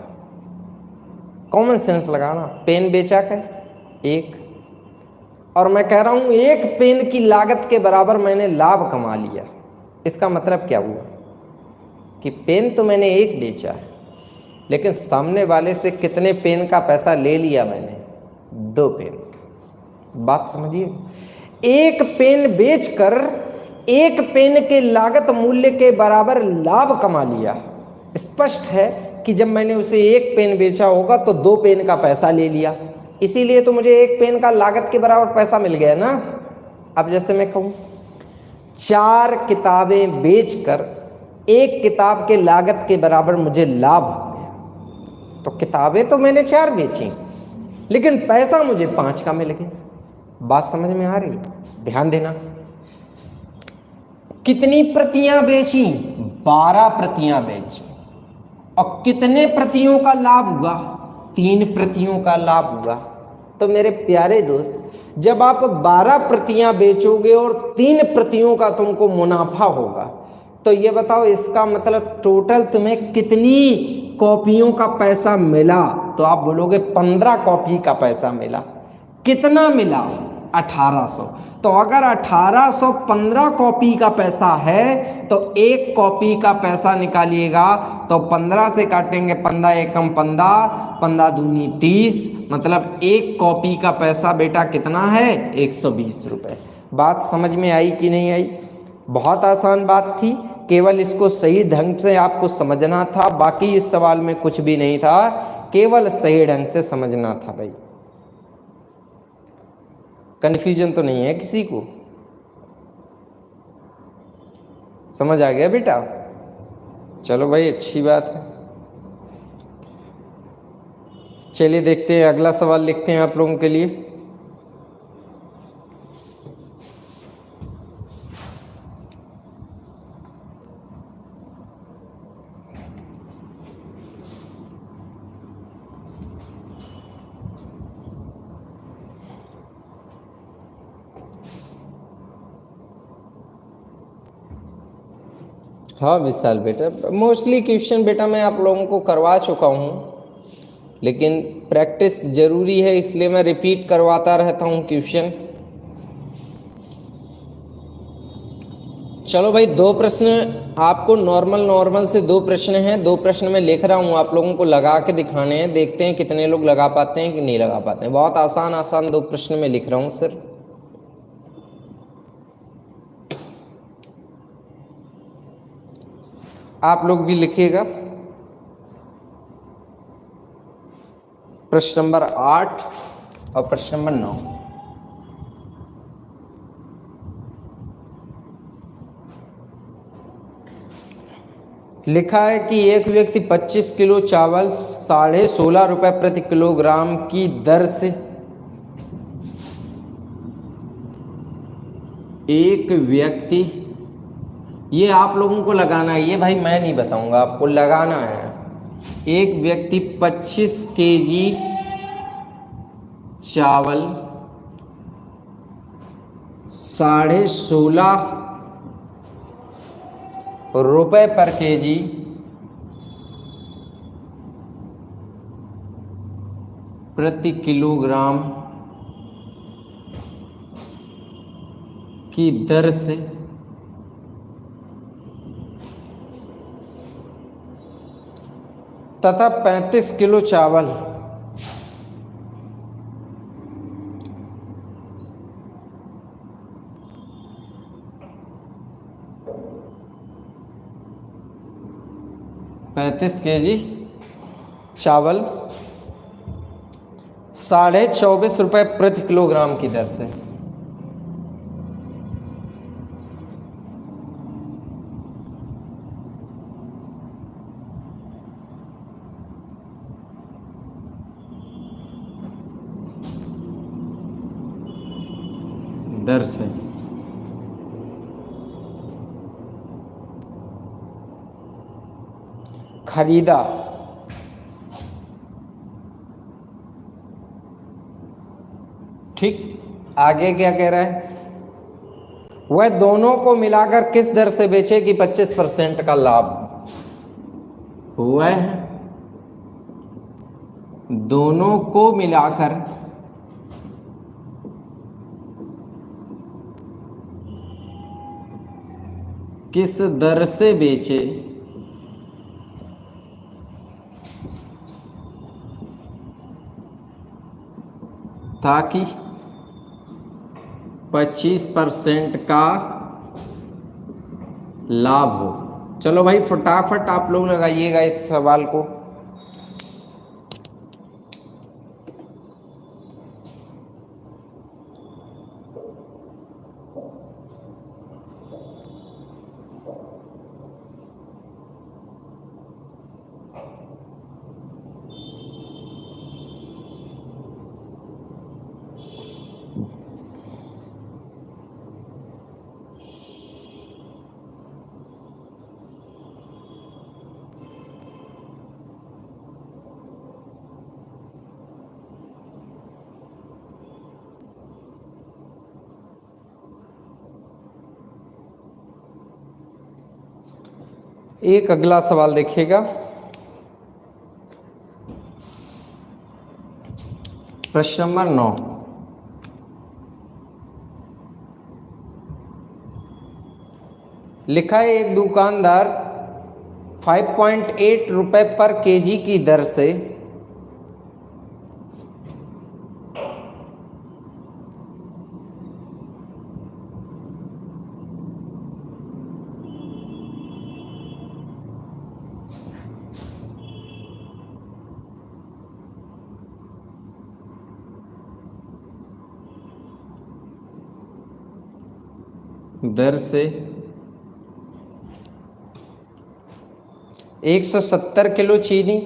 कॉमन सेंस लगाना, पेन बेचा कर एक, और मैं कह रहा हूं एक पेन की लागत के बराबर मैंने लाभ कमा लिया। इसका मतलब क्या हुआ कि पेन तो मैंने एक बेचा है, लेकिन सामने वाले से कितने पेन का पैसा ले लिया मैंने? 2 पेन का। बात समझिए, एक पेन बेचकर एक पेन के लागत मूल्य के बराबर लाभ कमा लिया। स्पष्ट है कि जब मैंने उसे एक पेन बेचा होगा तो 2 पेन का पैसा ले लिया, इसीलिए तो मुझे एक पेन का लागत के बराबर पैसा मिल गया ना। अब जैसे मैं कहूँ 4 किताबें बेचकर एक किताब के लागत के बराबर मुझे लाभ हो गया, तो किताबें तो मैंने 4 बेची, लेकिन पैसा मुझे 5 का मिल गया। बात समझ में आ रही? ध्यान देना। कितनी प्रतियां बेची? 12 प्रतियां बेची। और कितने प्रतियों का लाभ हुआ? 3 प्रतियों का लाभ हुआ। तो मेरे प्यारे दोस्त, जब आप 12 प्रतियां बेचोगे और 3 प्रतियों का तुमको मुनाफा होगा, तो ये बताओ इसका मतलब टोटल तुम्हें कितनी कॉपियों का पैसा मिला? तो आप बोलोगे 15 कॉपी का पैसा मिला। कितना मिला? 1800। तो अगर 1800 15 कॉपी का पैसा है तो एक कॉपी का पैसा निकालिएगा, तो 15 से काटेंगे 15 एकम 15, 15 दूनी 30, मतलब एक कॉपी का पैसा बेटा कितना है? 120 रुपये। बात समझ में आई कि नहीं आई? बहुत आसान बात थी, केवल इसको सही ढंग से आपको समझना था। बाकी इस सवाल में कुछ भी नहीं था, केवल सही ढंग से समझना था भाई। कन्फ्यूजन तो नहीं है किसी को? समझ आ गया बेटा? चलो भाई, अच्छी बात है। चलिए देखते हैं, अगला सवाल लिखते हैं आप लोगों के लिए। हाँ विशाल बेटा, मोस्टली क्वेश्चन बेटा मैं आप लोगों को करवा चुका हूँ, लेकिन प्रैक्टिस ज़रूरी है, इसलिए मैं रिपीट करवाता रहता हूँ क्वेश्चन। चलो भाई, 2 प्रश्न आपको नॉर्मल से 2 प्रश्न हैं। 2 प्रश्न मैं लिख रहा हूँ, आप लोगों को लगा के दिखाने हैं। देखते हैं कितने लोग लगा पाते हैं कि नहीं लगा पाते हैं। बहुत आसान 2 प्रश्न मैं लिख रहा हूँ सर। आप लोग भी लिखिएगा। प्रश्न नंबर 8 और प्रश्न नंबर 9। लिखा है कि एक व्यक्ति 25 किलो चावल 16.5 रुपये प्रति किलोग्राम की दर से एक व्यक्ति, ये आप लोगों को लगाना है, ये भाई मैं नहीं बताऊंगा, आपको लगाना है। एक व्यक्ति 25 केजी चावल 16.5 रुपये पर केजी प्रति किलोग्राम की दर से तथा 35 किलो चावल 35 केजी चावल ₹24.5 प्रति किलोग्राम की दर से। दर से खरीदा। ठीक, आगे क्या कह रहा है? वह दोनों को मिलाकर किस दर से बेचे कि 25% का लाभ? वह दोनों को मिलाकर किस दर से बेचे ताकि 25% का लाभ हो। चलो भाई फटाफट आप लोग लगाइएगा इस सवाल को। एक अगला सवाल देखिएगा, प्रश्न नंबर 9। लिखा है एक दुकानदार 5.8 रुपए पर केजी की दर से दर से 170 किलो चीनी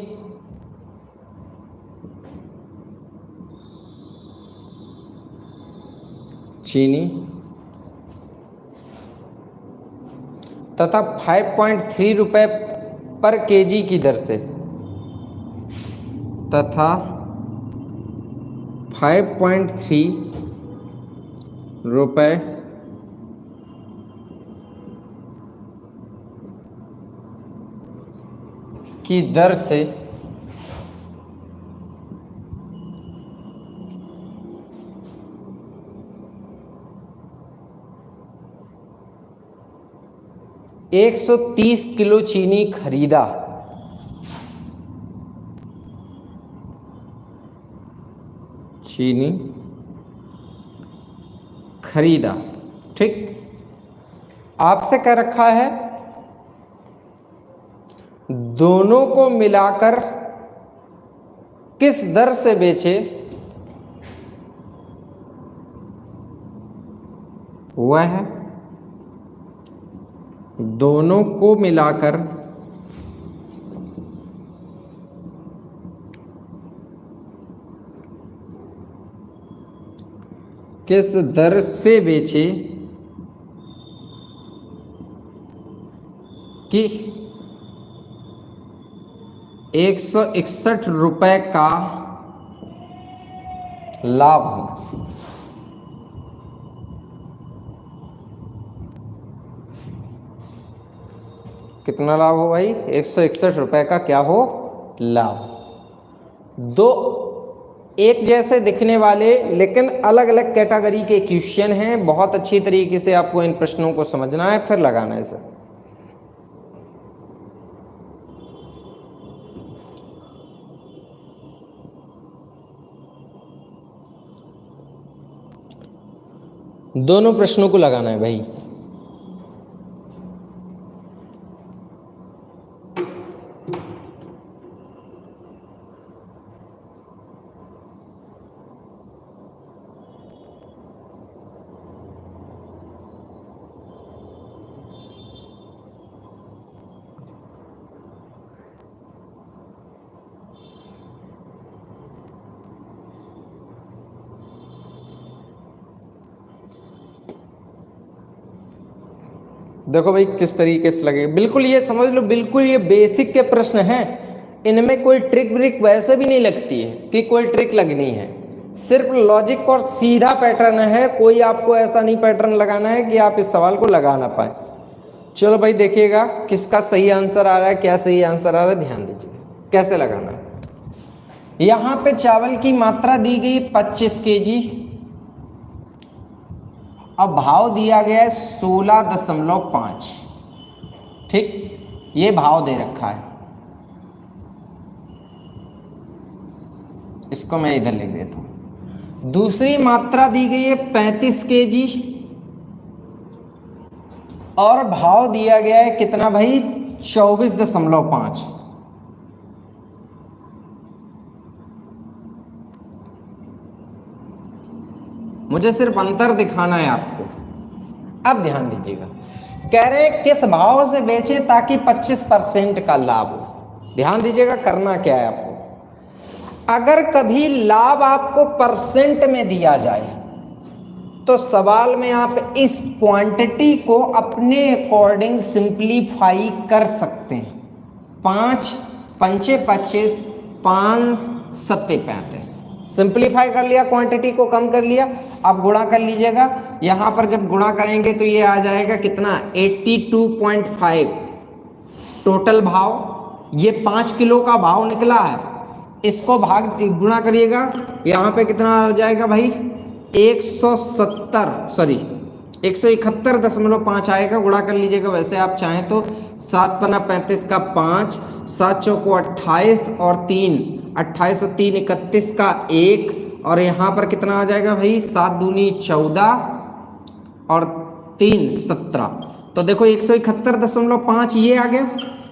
तथा 5.3 रुपए पर केजी की दर से तथा 5.3 रुपए की दर से 130 किलो चीनी खरीदा। ठीक, आपसे कह रखा है दोनों को मिलाकर किस दर से बेचे, वह दोनों को मिलाकर किस दर से बेचे कि 161 रुपए का लाभ हो। कितना लाभ हो भाई? 161 रुपए का क्या हो? लाभ। दो एक जैसे दिखने वाले लेकिन अलग अलग कैटेगरी के क्वेश्चन हैं। बहुत अच्छी तरीके से आपको इन प्रश्नों को समझना है, फिर लगाना है सर। दोनों प्रश्नों को लगाना है भाई। देखो भाई किस तरीके से लगेगा, बिल्कुल ये समझ लो, बिल्कुल ये बेसिक के प्रश्न हैं, इनमें कोई ट्रिक व्रिक वैसे भी नहीं लगती है कि कोई ट्रिक लगनी है, सिर्फ लॉजिक और सीधा पैटर्न है, कोई आपको ऐसा नहीं पैटर्न लगाना है कि आप इस सवाल को लगा ना पाए। चलो भाई देखिएगा किसका सही आंसर आ रहा है, क्या सही आंसर आ रहा है, ध्यान दीजिए कैसे लगाना है। यहां पे चावल की मात्रा दी गई 25 केजी, अब भाव दिया गया है 16.5, ठीक, ये भाव दे रखा है, इसको मैं इधर लिख देता हूं। दूसरी मात्रा दी गई है 35 केजी और भाव दिया गया है कितना भाई, 24.5। मुझे सिर्फ अंतर दिखाना है आपको। अब ध्यान दीजिएगा, कह रहे हैं किस भाव से बेचें ताकि 25% का लाभ हो। ध्यान दीजिएगा करना क्या है आपको, अगर कभी लाभ आपको परसेंट में दिया जाए तो सवाल में आप इस क्वांटिटी को अपने अकॉर्डिंग सिंप्लीफाई कर सकते हैं। 5 पंचे 25, 5 सत्ते 35, सिंप्लीफाई कर लिया, क्वांटिटी को कम कर लिया। आप गुणा कर लीजिएगा, यहां पर जब गुणा करेंगे तो ये आ जाएगा कितना, 82.5 टोटल भाव। ये 5 किलो का भाव निकला है, इसको भाग गुणा करिएगा, यहाँ पे कितना हो जाएगा भाई, 171.5 आएगा। गुणा कर लीजिएगा, वैसे आप चाहें तो 7 पन्ना 35 का 5, 7 चौको 28 और 3 28 और 3 31 का 1, और यहाँ पर कितना आ जाएगा भाई, 7 दूनी 14 और 3 17। तो देखो 171.5 ये आ गया।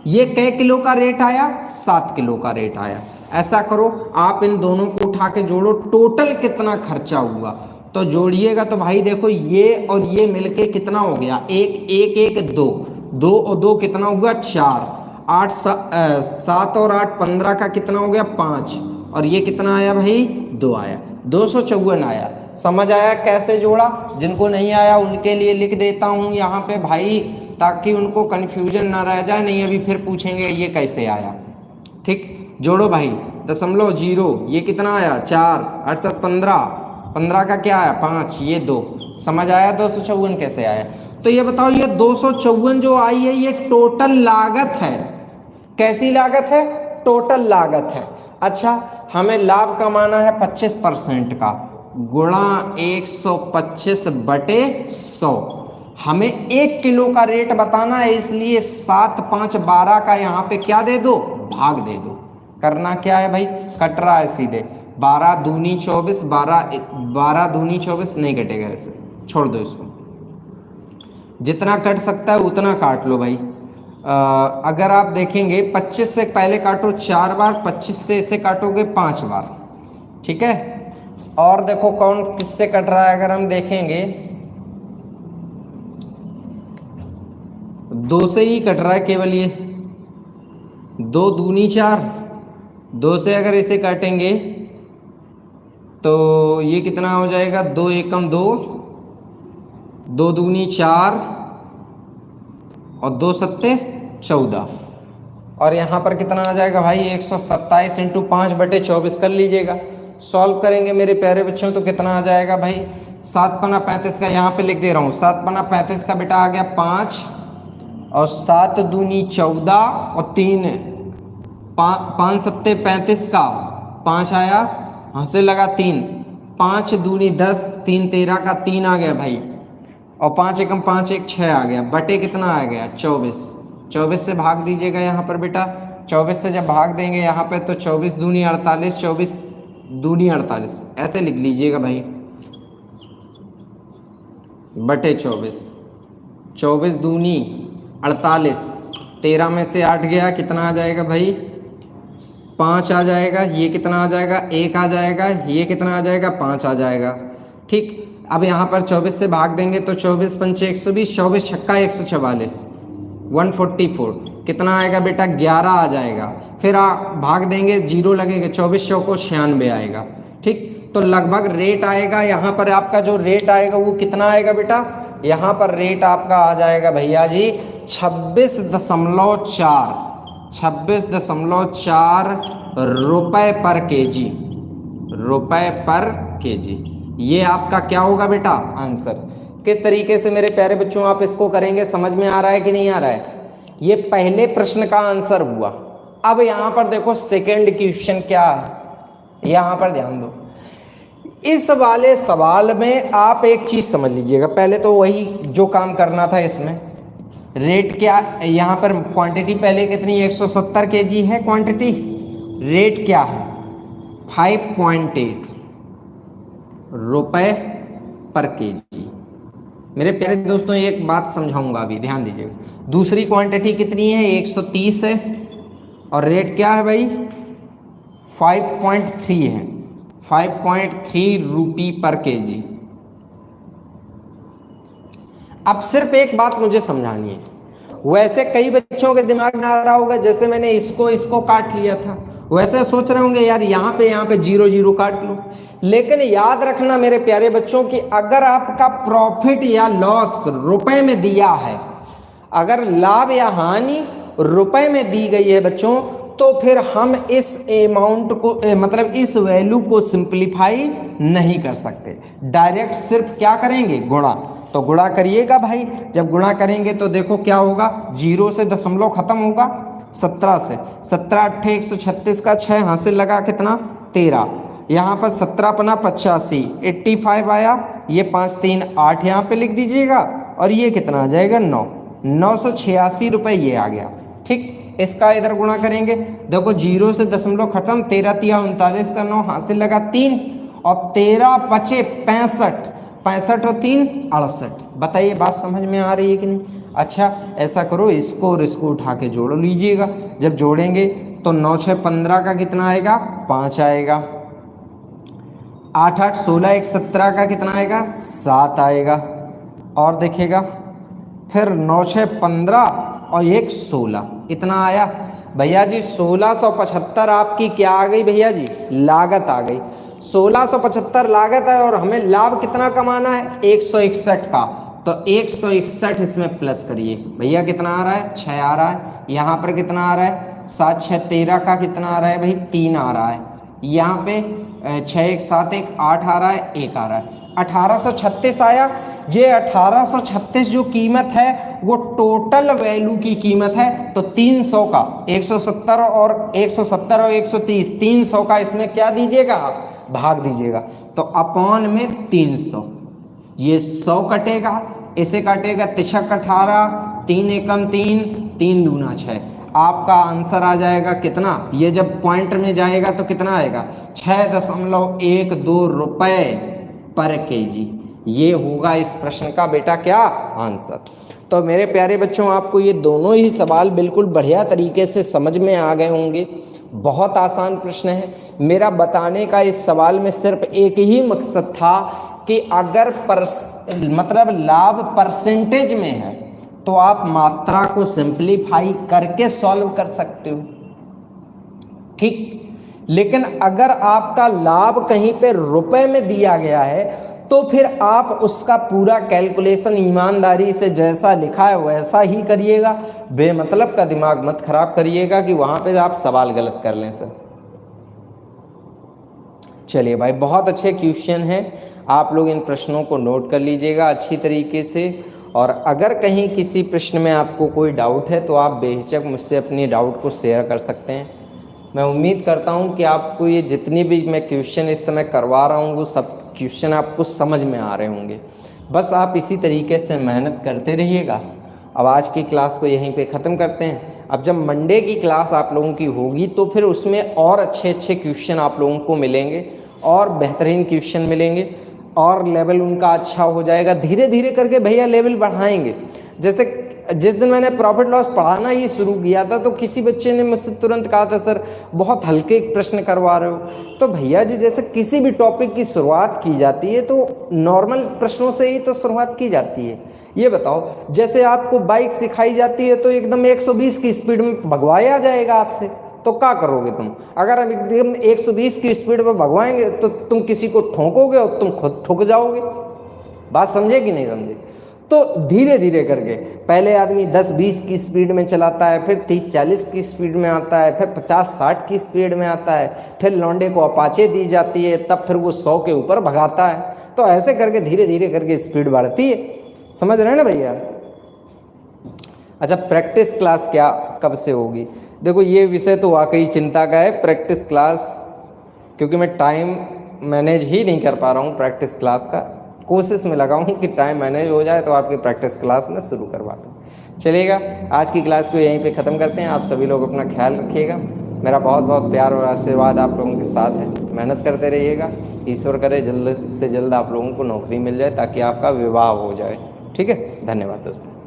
ये कै किलो का रेट आया, 7 किलो का रेट आया। ऐसा करो, आप इन दोनों को उठा के जोड़ो, टोटल कितना खर्चा हुआ तो जोड़िएगा। तो भाई देखो ये और ये मिलके कितना हो गया, 1 1 1 2 2 और 2 कितना हुआ, 4 8 7 और 8 15 का कितना हो गया, 5, और ये कितना आया भाई, 2 आया, 254 आया। समझ आया कैसे जोड़ा? जिनको नहीं आया उनके लिए लिख देता हूँ यहाँ पे भाई, ताकि उनको कन्फ्यूजन ना रह जाए, नहीं अभी फिर पूछेंगे ये कैसे आया। ठीक, जोड़ो भाई, 0.0 ये कितना आया, 4 8 7 15, 15 का क्या आया, 5, ये 2। समझ आया 254 कैसे आया? तो ये बताओ, ये 254 जो आई है ये टोटल लागत है। कैसी लागत है? टोटल लागत है। अच्छा, हमें लाभ कमाना है 25% का, गुणा 125/100। हमें 1 किलो का रेट बताना है, इसलिए 7 5 12 का यहाँ पे क्या दे दो, भाग दे दो। करना क्या है भाई, कट रहा है सीधे, 12 दूनी 24, 12 दूनी 24 नहीं कटेगा, ऐसे छोड़ दो इसको, जितना कट सकता है उतना काट लो भाई। अगर आप देखेंगे 25 से पहले काटो 4 बार, 25 से इसे काटोगे 5 बार, ठीक है। और देखो कौन किससे कट रहा है, अगर हम देखेंगे 2 से ही कट रहा है केवल, ये 2 दूनी 4, 2 से अगर इसे काटेंगे तो ये कितना हो जाएगा, 2 एकम 2, 2 दूनी 4 और 2 सत्ते 14, और यहाँ पर कितना आ जाएगा भाई, 127 × 5/24 कर लीजिएगा। सॉल्व करेंगे मेरे प्यारे बच्चों तो कितना आ जाएगा भाई, 7 पन्ना 35 का यहाँ पे लिख दे रहा हूँ, 7 पन्ना 35 का बेटा आ गया 5, और 7 दूनी 14 और 3 5 सत्ते 35 का 5 आया, हाँ से लगा 3, 5 दूनी 10, 3 13 का 3 आ गया भाई, और 5 एकम 5 1 6 आ गया, बटे कितना आ गया 24। 24 से भाग दीजिएगा यहाँ पर बेटा, 24 से जब भाग देंगे यहाँ पे तो 24 दूनी 48, 24 दूनी 48 ऐसे लिख लीजिएगा भाई, बटे 24, 24 दूनी 48, 13 में से 8 गया, कितना आ जाएगा भाई, 5 आ जाएगा, ये कितना आ जाएगा, 1 आ जाएगा, ये कितना आ जाएगा, 5 आ जाएगा। ठीक, अब यहाँ पर 24 से भाग देंगे तो 24 पंचे 120, 24 छक्का 144, 144 कितना आएगा बेटा, 11 आ जाएगा। फिर भाग देंगे, 0 लगेगा, 24 चौको 96 आएगा। ठीक, तो लगभग रेट आएगा यहाँ पर आपका जो रेट आएगा वो कितना आएगा बेटा, यहाँ पर रेट आपका आ जाएगा भैया जी 26.4 रुपए पर केजी, रुपए पर केजी। ये आपका क्या होगा बेटा आंसर। किस तरीके से मेरे प्यारे बच्चों आप इसको करेंगे, समझ में आ रहा है कि नहीं आ रहा है? ये पहले प्रश्न का आंसर हुआ। अब यहां पर देखो सेकंड क्वेश्चन क्या है, यहां पर ध्यान दो। इस वाले सवाल में आप एक चीज समझ लीजिएगा, पहले तो वही जो काम करना था इसमें, रेट क्या यहां पर क्वांटिटी पहले कितनी 170 केजी है क्वांटिटी, रेट क्या है 5.8 रुपए पर केजी। मेरे प्यारे दोस्तों एक बात समझाऊंगा अभी, ध्यान दीजिएगा। दूसरी क्वांटिटी कितनी है 130 है और रेट क्या है भाई 5.3 है, 5.3 रुपी पर केजी। अब सिर्फ एक बात मुझे समझानी है, वैसे कई बच्चों के दिमाग में आ रहा होगा जैसे मैंने इसको काट लिया था, वैसे सोच रहे होंगे यार यहाँ पे 0 काट लो। लेकिन याद रखना मेरे प्यारे बच्चों कि अगर आपका प्रॉफिट या लॉस रुपए में दिया है, अगर लाभ या हानि रुपए में दी गई है बच्चों, तो फिर हम इस अमाउंट को मतलब इस वैल्यू को सिंप्लीफाई नहीं कर सकते, डायरेक्ट सिर्फ क्या करेंगे गुणा। तो गुणा करिएगा भाई, जब गुणा करेंगे तो देखो क्या होगा, 0 से दशमलव खत्म होगा, 17 से 17 8 136 का 6 हासिल लगा कितना 13, यहाँ पर 17 पना 85 85 आया, ये 5 3 8 यहाँ पे लिख दीजिएगा और ये कितना आ जाएगा 986 रुपये ये आ गया। ठीक, इसका इधर गुणा करेंगे, देखो 0 से दशमलव खत्म, 13 तिया 39 का 9 हासिल लगा 3 और 13 पचे 65, 65 और 3 68। बताइए बात समझ में आ रही है कि नहीं? अच्छा ऐसा करो, इसको और इसको उठा के जोड़ लीजिएगा, जब जोड़ेंगे तो 9 6 15 का कितना आएगा 5 आएगा, 8 8 16 1 17 का कितना आएगा 7 आएगा, और देखिएगा फिर 9 6 15 और 1 16 कितना आया भैया जी 1675 आपकी क्या आ गई भैया जी लागत आ गई। 1675 लागत है और हमें लाभ कितना कमाना है 161 का, तो 161 इसमें प्लस करिए भैया कितना आ रहा है 6 आ रहा है, यहाँ पर कितना आ रहा है 7 6 13 का कितना आ रहा है भाई 3 आ रहा है, यहाँ पे 6 1 7 1 8 आ रहा है 1 आ रहा है, 1836 आया। ये 1836 जो कीमत है वो टोटल वैल्यू की कीमत है, तो 300 का 170 और 170 और 130 300 का इसमें क्या दीजिएगा आप भाग दीजिएगा, तो अपॉन में 300, ये 100 कटेगा, इसे कटेगा 3 18 3 एकम 3 3 दूना 6, आपका आंसर आ जाएगा कितना, ये जब पॉइंट में जाएगा तो कितना आएगा 6.12 रुपए पर केजी। ये होगा इस प्रश्न का बेटा क्या आंसर। तो मेरे प्यारे बच्चों आपको ये दोनों ही सवाल बिल्कुल बढ़िया तरीके से समझ में आ गए होंगे, बहुत आसान प्रश्न है। मेरा बताने का इस सवाल में सिर्फ एक ही मकसद था कि अगर मतलब लाभ परसेंटेज में है तो आप मात्रा को सिंप्लीफाई करके सॉल्व कर सकते हो, ठीक। लेकिन अगर आपका लाभ कहीं पे रुपए में दिया गया है तो फिर आप उसका पूरा कैलकुलेशन ईमानदारी से जैसा लिखा है वैसा ही करिएगा, बेमतलब का दिमाग मत खराब करिएगा कि वहां पे आप सवाल गलत कर लें सर। चलिए भाई बहुत अच्छे क्वेश्चन हैं, आप लोग इन प्रश्नों को नोट कर लीजिएगा अच्छी तरीके से, और अगर कहीं किसी प्रश्न में आपको कोई डाउट है तो आप बेहिचक मुझसे अपनी डाउट को शेयर कर सकते हैं। मैं उम्मीद करता हूं कि आपको ये जितनी भी मैं क्वेश्चन इस समय करवा रहा हूं वो सब क्वेश्चन आपको समझ में आ रहे होंगे। बस आप इसी तरीके से मेहनत करते रहिएगा। अब आज की क्लास को यहीं पे ख़त्म करते हैं। अब जब मंडे की क्लास आप लोगों की होगी तो फिर उसमें और अच्छे अच्छे क्वेश्चन आप लोगों को मिलेंगे और बेहतरीन क्वेश्चन मिलेंगे और लेवल उनका अच्छा हो जाएगा। धीरे धीरे करके भैया लेवल बढ़ाएंगे। जैसे जिस दिन मैंने प्रॉफिट लॉस पढ़ाना ही शुरू किया था तो किसी बच्चे ने मुझसे तुरंत कहा था सर बहुत हल्के प्रश्न करवा रहे हो। तो भैया जी जैसे किसी भी टॉपिक की शुरुआत की जाती है तो नॉर्मल प्रश्नों से ही तो शुरुआत की जाती है। ये बताओ जैसे आपको बाइक सिखाई जाती है तो एकदम 120 की स्पीड में भगवाया जाएगा आपसे, तो क्या करोगे तुम? अगर हम एकदम 120 की स्पीड में भगवाएंगे तो तुम किसी को ठोकोगे और तुम खुद ठुक जाओगे। बात समझे कि नहीं समझे? तो धीरे धीरे करके पहले आदमी 10-20 की स्पीड में चलाता है, फिर 30-40 की स्पीड में आता है, फिर 50-60 की स्पीड में आता है, फिर लौंडे को अपाचे दी जाती है, तब फिर वो 100 के ऊपर भगाता है। तो ऐसे करके धीरे धीरे करके स्पीड बढ़ती है। समझ रहे हैं ना भैया? अच्छा, प्रैक्टिस क्लास क्या कब से होगी? देखो ये विषय तो वाकई चिंता का है, प्रैक्टिस क्लास, क्योंकि मैं टाइम मैनेज ही नहीं कर पा रहा हूँ प्रैक्टिस क्लास का। कोशिश में लगा हूँ कि टाइम मैनेज हो जाए तो आपकी प्रैक्टिस क्लास में शुरू करवाता हूँ। चलिएगा, आज की क्लास को यहीं पे ख़त्म करते हैं। आप सभी लोग अपना ख्याल रखिएगा। मेरा बहुत बहुत प्यार और आशीर्वाद आप लोगों के साथ है। मेहनत करते रहिएगा। ईश्वर करे जल्द से जल्द आप लोगों को नौकरी मिल जाए ताकि आपका विवाह हो जाए। ठीक है, धन्यवाद दोस्तों।